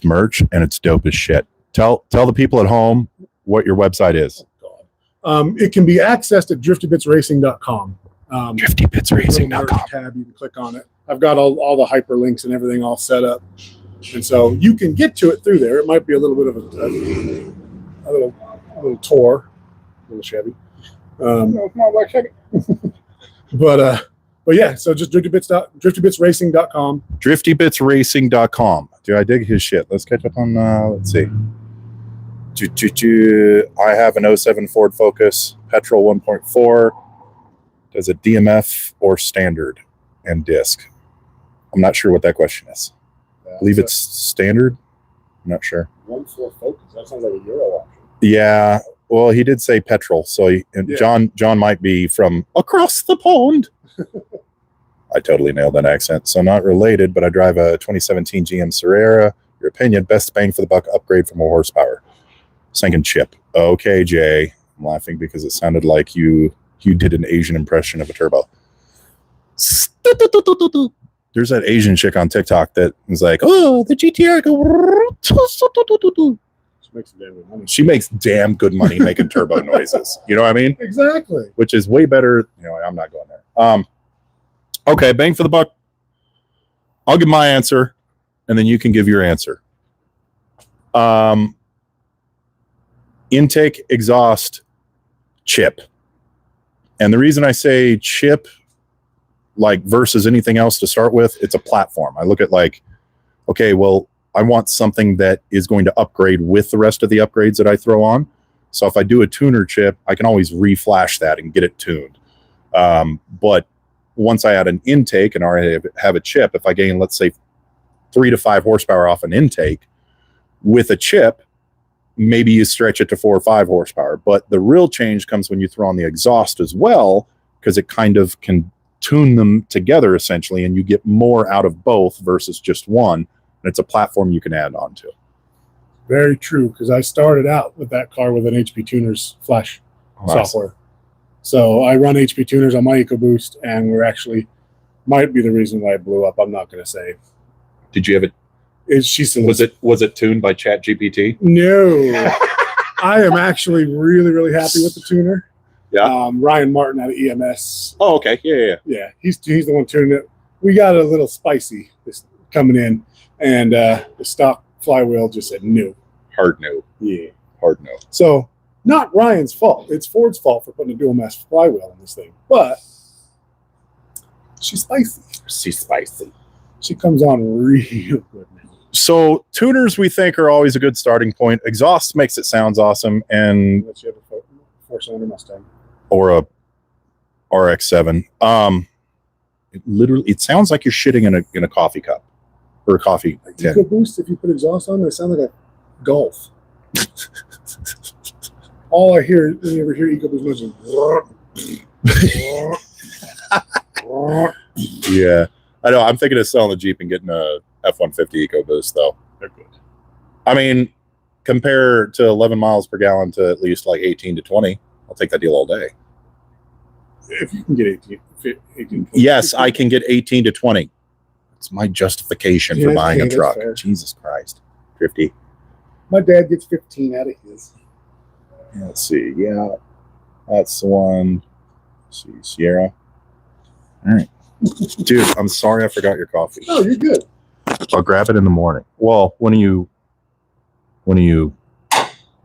merch, and it's dope as shit. Tell the people at home what your website is. Oh, God. It can be accessed at driftybitsracing.com. driftybitsracing.com. Tab, you can click on it. I've got all the hyperlinks and everything all set up, and so you can get to it through there. It might be a little bit of a little tour, a little shabby. No, it's not like shabby. But yeah, so just driftybitsracing.com. Driftybitsracing.com. Dude, I dig his shit. Let's catch up on, let's see. I have an 07 Ford Focus, petrol 1.4. Does it DMF or standard and disc? I'm not sure what that question is. I believe it's standard. I'm not sure. 1.4 Focus. That sounds like a Euro option. Yeah. Well, he did say petrol, so John might be from across the pond. I totally nailed that accent. So not related, but I drive a 2017 GM Carrera Your opinion, best bang for the buck upgrade for more horsepower. Sinking chip. Okay, Jay. I'm laughing because it sounded like you did an Asian impression of a turbo. There's that Asian chick on TikTok that is like, oh, the GTR go. She makes damn good money. She makes damn good money making turbo noises. You know what I mean? Exactly. Which is way better. You know, I'm not going there. Okay, bang for the buck. I'll give my answer, and then you can give your answer. Intake, exhaust, chip. And the reason I say chip, like versus anything else to start with, it's a platform. I look at like, okay, well, I want something that is going to upgrade with the rest of the upgrades that I throw on. So if I do a tuner chip, I can always reflash that and get it tuned. But once I add an intake and already have a chip, if I gain, let's say, 3 to 5 horsepower off an intake with a chip, maybe you stretch it to 4 or 5 horsepower. But the real change comes when you throw on the exhaust as well, because it kind of can tune them together essentially, and you get more out of both versus just one. And it's a platform you can add on to. Very true, because I started out with that car with an HP Tuners flash software. So I run HP Tuners on my EcoBoost, and we're actually might be the reason why it blew up. I'm not going to say. Did you have it? She still was it tuned by ChatGPT? No. I am actually really, really happy with the tuner. Yeah. Ryan Martin out of EMS. Oh, okay. Yeah. Yeah, he's the one tuning it. We got a little spicy this coming in, and the stock flywheel just said no. Hard no. Yeah. Hard no. So not Ryan's fault. It's Ford's fault for putting a dual mass flywheel in this thing. But she's spicy. She's spicy. She comes on real good now. So tuners we think are always a good starting point. Exhaust makes it sounds awesome, and Unless you have a 4-cylinder Mustang. or a RX-7. It sounds like you're shitting in a coffee cup or a coffee tin. EcoBoost, if you put exhaust on, they sound like a Golf. All I hear when you ever hear EcoBoost is Yeah, I know. I'm thinking of selling the Jeep and getting a F-150 EcoBoost though. they're good. I mean, compare to 11 miles per gallon to at least like 18 to 20. I'll take that deal all day. If you can get 18 Yes, I can get 18 to 20. It's my justification for Yeah, buying a that's truck. fair. Jesus Christ. 50. My dad gets 15 out of his. Let's see. Yeah, that's the one. Let's see, Sierra. All right. Dude, I'm sorry I forgot your coffee. Oh, you're good. I'll grab it in the morning. Well, when are you?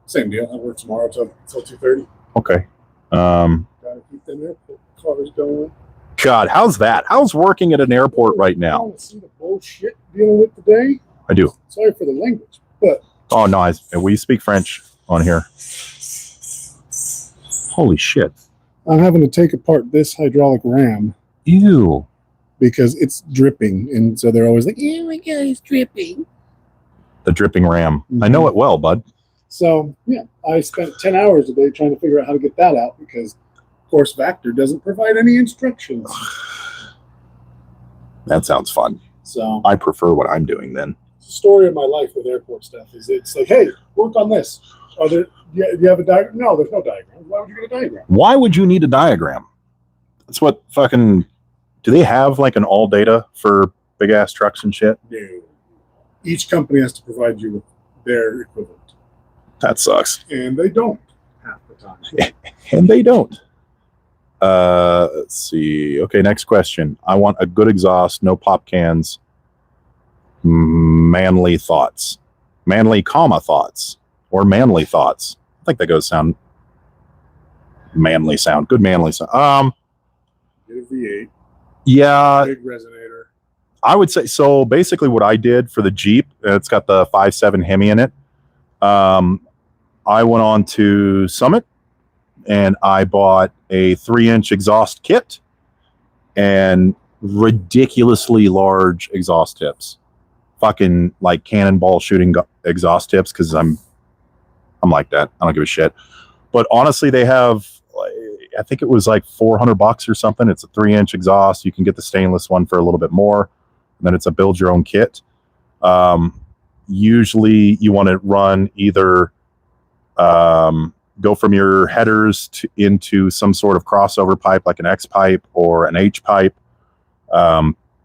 Same deal. I work tomorrow till 2:30. Okay. Gotta keep them airport cars going. God, how's that? How's working at an airport right I now? don't see the bullshit dealing with today. I do. Sorry for the language, but Oh no, we speak French on here. Holy shit. I'm having to take apart this hydraulic ram Ew. because it's dripping, and so they're always like, "Oh my god, it's dripping." The dripping ram. I know it well, bud. So yeah, I spent 10 hours a day trying to figure out how to get that out because, of course, Vector doesn't provide any instructions. That sounds fun. So I prefer what I'm doing then. the story of my life with airport stuff is it's like, hey, work on this. Do you have a diagram? No, there's no diagram. Why would you get a diagram? Why would you need a diagram? That's what fucking... Do they have like an all data for big ass trucks and shit? No. Each company has to provide you with their equivalent. That sucks. And they don't half the time. And they don't. Let's see. Okay, next question. I want a good exhaust, no pop cans. Manly thoughts. Manly comma thoughts. Or manly thoughts. I think that goes sound manly sound. Good manly sound. Get a V8, Yeah, big resonator. I would say so. Basically, what I did for the Jeep, it's got the 5.7 Hemi in it. I went on to Summit and I bought a 3-inch exhaust kit and ridiculously large exhaust tips, fucking like cannonball shooting exhaust tips. Cause I'm like that. I don't give a shit. But honestly, they have, I think it was like $400 or something. It's a 3-inch exhaust. You can get the stainless one for a little bit more. And then it's a build your own kit. usually you want to run either go from your headers into some sort of crossover pipe like an X pipe or an H pipe.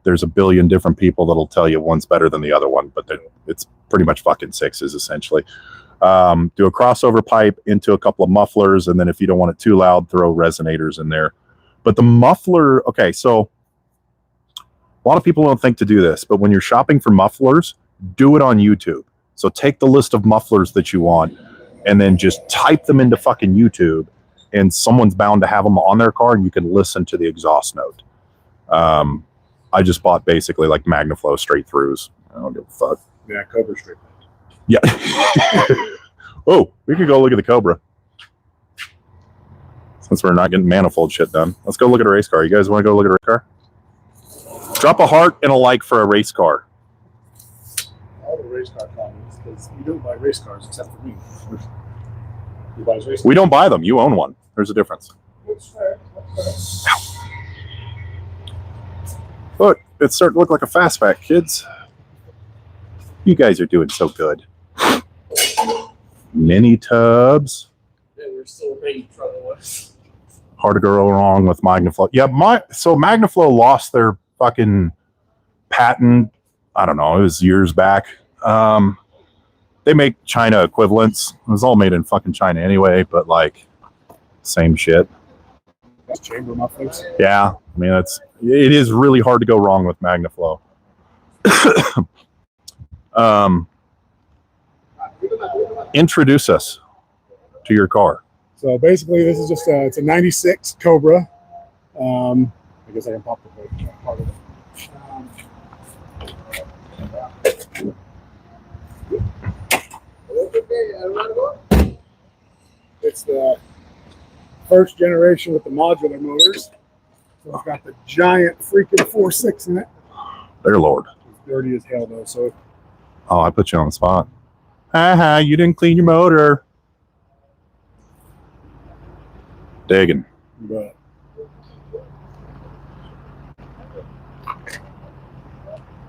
There's a billion different people that'll tell you one's better than the other one, but it's pretty much fucking sixes essentially. Do a crossover pipe into a couple of mufflers, and then if you don't want it too loud, throw resonators in there. But the muffler, okay, so a lot of people don't think to do this, but when you're shopping for mufflers, do it on YouTube. So take the list of mufflers that you want and then just type them into fucking YouTube, and someone's bound to have them on their car and you can listen to the exhaust note. I just bought basically like MagnaFlow straight throughs. I don't give a fuck. Yeah, Cobra straight. Yeah. Oh, we could go look at the Cobra. Since we're not getting manifold shit done. Let's go look at a race car. You guys want to go look at a race car? Drop a heart and a like for a race car. All the race car comments, because you don't buy race cars except for me. You buy race We don't buy them. You own one. There's a difference. Look, it's starting to look like a Fastback, kids. You guys are doing so good. Mini tubs. Yeah, we're still making trouble with. Hard to go wrong with MagnaFlow. Yeah, so MagnaFlow lost their fucking patent. I don't know. It was years back. They make China equivalents. It was all made in fucking China anyway, but like same shit. That's chamber mufflers. Yeah, I mean it is really hard to go wrong with MagnaFlow. Introduce us to your car. So basically, this is just it's a '96 Cobra. I guess I can pop the part of it. It's the first generation with the modular motors. So it's got the giant freaking 4.6 in it. Dear Lord. It's dirty as hell though. So Oh, I put you on the spot. Haha, you didn't clean your motor. Digging. but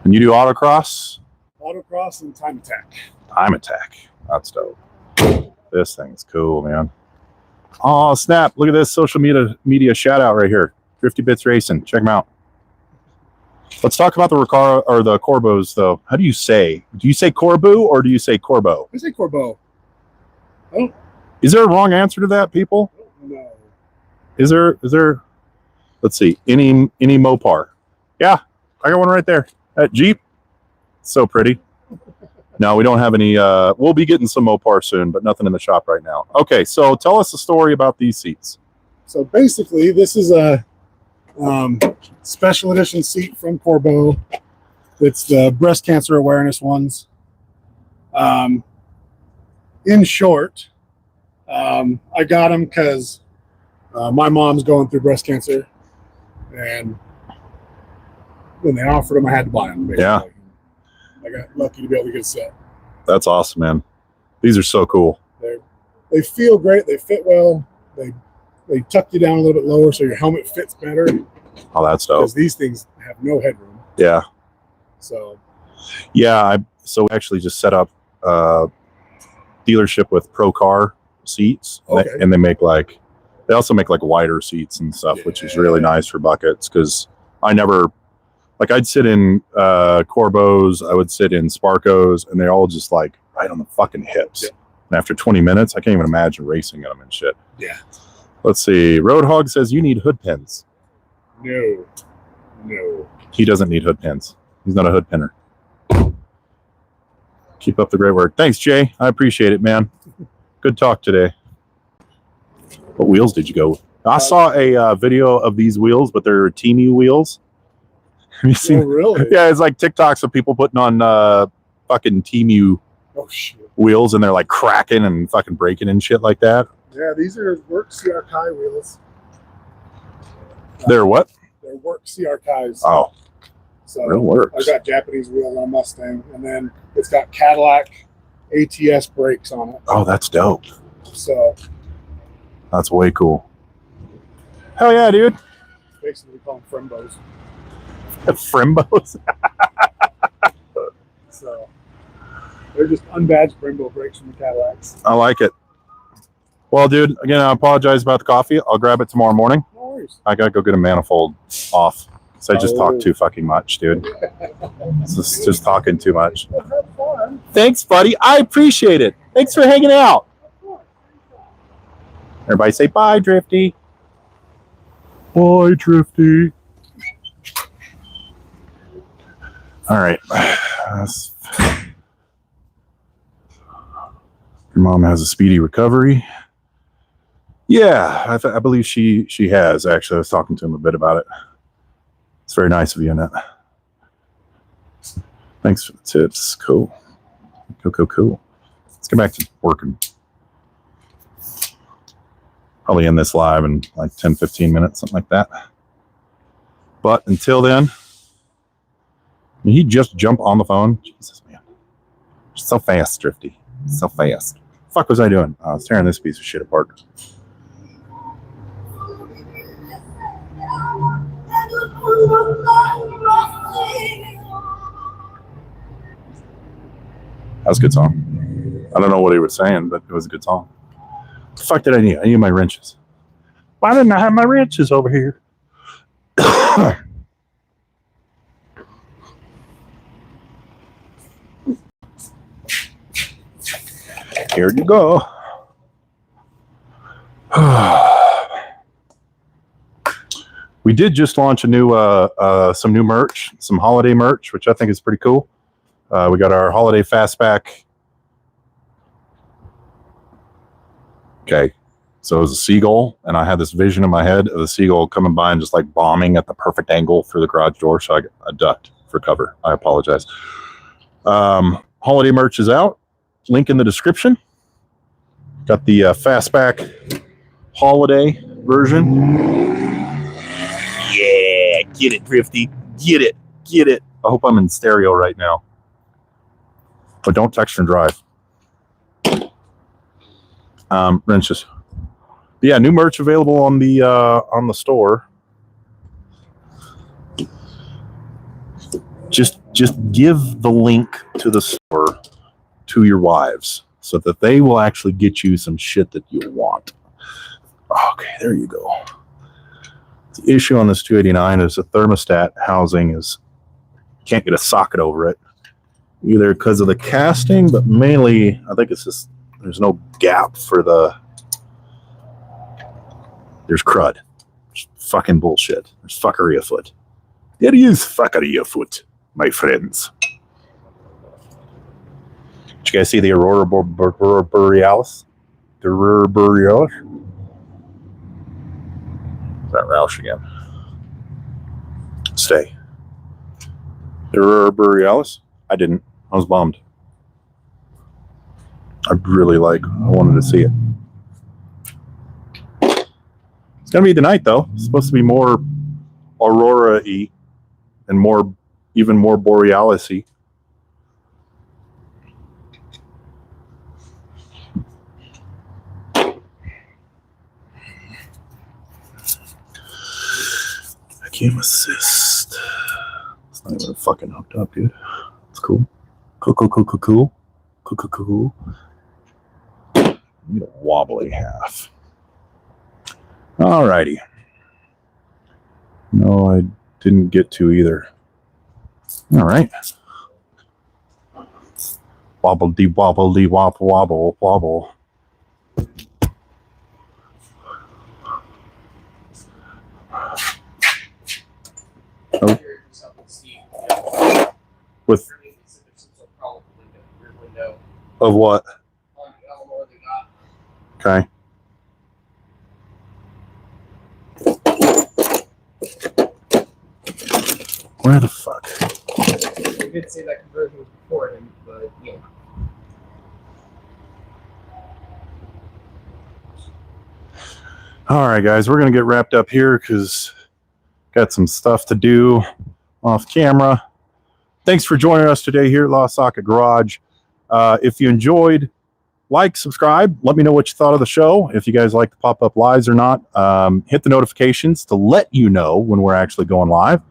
And you do autocross? autocross and time attack. Time attack. That's dope. This thing's cool, man. Oh, snap. Look at this social media shout out right here. 50 Bits Racing. Check them out. Let's talk about the Recaro or the Corbos, though. How do you say? Do you say Corbu or do you say Corbo? I say Corbeau. Oh Is there a wrong answer to that, people? no. Is there? Let's see. Any Mopar? Yeah, I got one right there. That Jeep. So pretty. No, we don't have any. We'll be getting some Mopar soon, but nothing in the shop right now. Okay, so tell us a story about these seats. So basically, this is a special edition seat from Corbeau. It's the breast cancer awareness ones. In short, I got them because my mom's going through breast cancer, and when they offered them, I had to buy them. Basically. Yeah. I got lucky to be able to get a set. That's awesome, man. These are so cool. They feel great. They fit well. They tuck you down a little bit lower so your helmet fits better. Oh, that's dope. Because these things have no headroom. Yeah. So Yeah, so we actually just set up a dealership with Pro Car seats. Okay. And they also make like wider seats and stuff, which is really nice for buckets because I'd sit in Corbos, I would sit in Sparkos, and they're all just like right on the fucking hips. Yeah. And after 20 minutes, I can't even imagine racing in them and shit. yeah. Let's see. Roadhog says you need hood pins. No. He doesn't need hood pins. He's not a hood pinner. Keep up the great work. Thanks, Jay. I appreciate it, man. Good talk today. What wheels did you go with? I saw a video of these wheels, but they're Teemu wheels. Have you seen? Oh, really? Yeah, it's like TikToks of people putting on fucking Teemu Oh, shit. wheels, and they're like cracking and fucking breaking and shit like that. Yeah, these are work CR Kai wheels. They're what? They're work CR Kais. Oh, So real works. I've got Japanese wheels on Mustang, and then it's got Cadillac ATS brakes on it. Oh, that's dope. So That's way cool. Hell yeah, dude. basically we call them Frimbos. Frimbos. So They're just unbadged Brembo brakes from the Cadillacs. I like it. Well, dude, again, I apologize about the coffee. I'll grab it tomorrow morning. No worries. I gotta go get a manifold off. So I just talked too fucking much, dude. just talking too much. Thanks, buddy. I appreciate it. Thanks for hanging out. Everybody say bye, Drifty. Bye, Drifty. All right. Your mom has a speedy recovery. Yeah, I believe she has, actually. I was talking to him a bit about it. It's very nice of you, Annette. Thanks for the tips. Cool. Cool. Let's get back to working. Probably end this live in like 10, 15 minutes, something like that. But until then, did he just jump on the phone? Jesus, man. So fast, Drifty. So fast. The fuck was I doing? I was tearing this piece of shit apart. That was a good song. I don't know what he was saying, but it was a good song. What the fuck did I need? I need my wrenches. Why didn't I have my wrenches over here? Here you go. We did just launch a new, some new merch, some holiday merch, which I think is pretty cool. We got our holiday Fastback. Okay, so it was a seagull, and I had this vision in my head of the seagull coming by and just like bombing at the perfect angle through the garage door. So I ducked for cover. I apologize. Holiday merch is out. Link in the description. Got the Fastback holiday version. Yeah, get it, Drifty. Get it. I hope I'm in stereo right now. But don't text and drive. Wrenches. Yeah, new merch available on the store. Just give the link to the store to your wives so that they will actually get you some shit that you want. Okay, there you go. The issue on this 289 is the thermostat housing can't get a socket over it, either because of the casting, but mainly I think it's just there's no gap for there's crud. There's fucking bullshit. There's fuckery afoot. There is fuckery afoot, my friends. Did you guys see the Aurora Borealis? The Aurora Borealis? That Roush again. Stay. The Aurora Borealis? I didn't. I was bummed. I wanted to see it. It's going to be tonight, though. It's supposed to be more Aurora-y and even more Borealis-y. Game assist. It's not even fucking hooked up, dude. It's cool. Cool. Need a wobbly half. Alrighty. No, I didn't get to either. Alright. Wobble. Oh. With of what? Okay. Where the fuck? You did say that conversion was before him, but yeah. All right, guys, we're gonna get wrapped up here because got some stuff to do off camera. Thanks for joining us today here at Lost Socket Garage. If you enjoyed, like, subscribe. Let me know what you thought of the show. If you guys like the pop-up lives or not, hit the notifications to let you know when we're actually going live.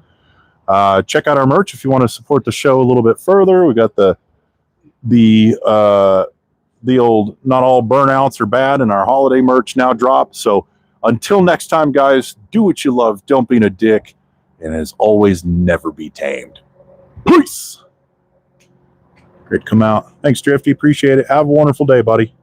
Check out our merch if you want to support the show a little bit further. We got the the old not all burnouts are bad, and our holiday merch now dropped. So until next time, guys, do what you love, don't be a dick, and as always, never be tamed. Peace. Great to come out. Thanks, Drifty. Appreciate it. Have a wonderful day, buddy.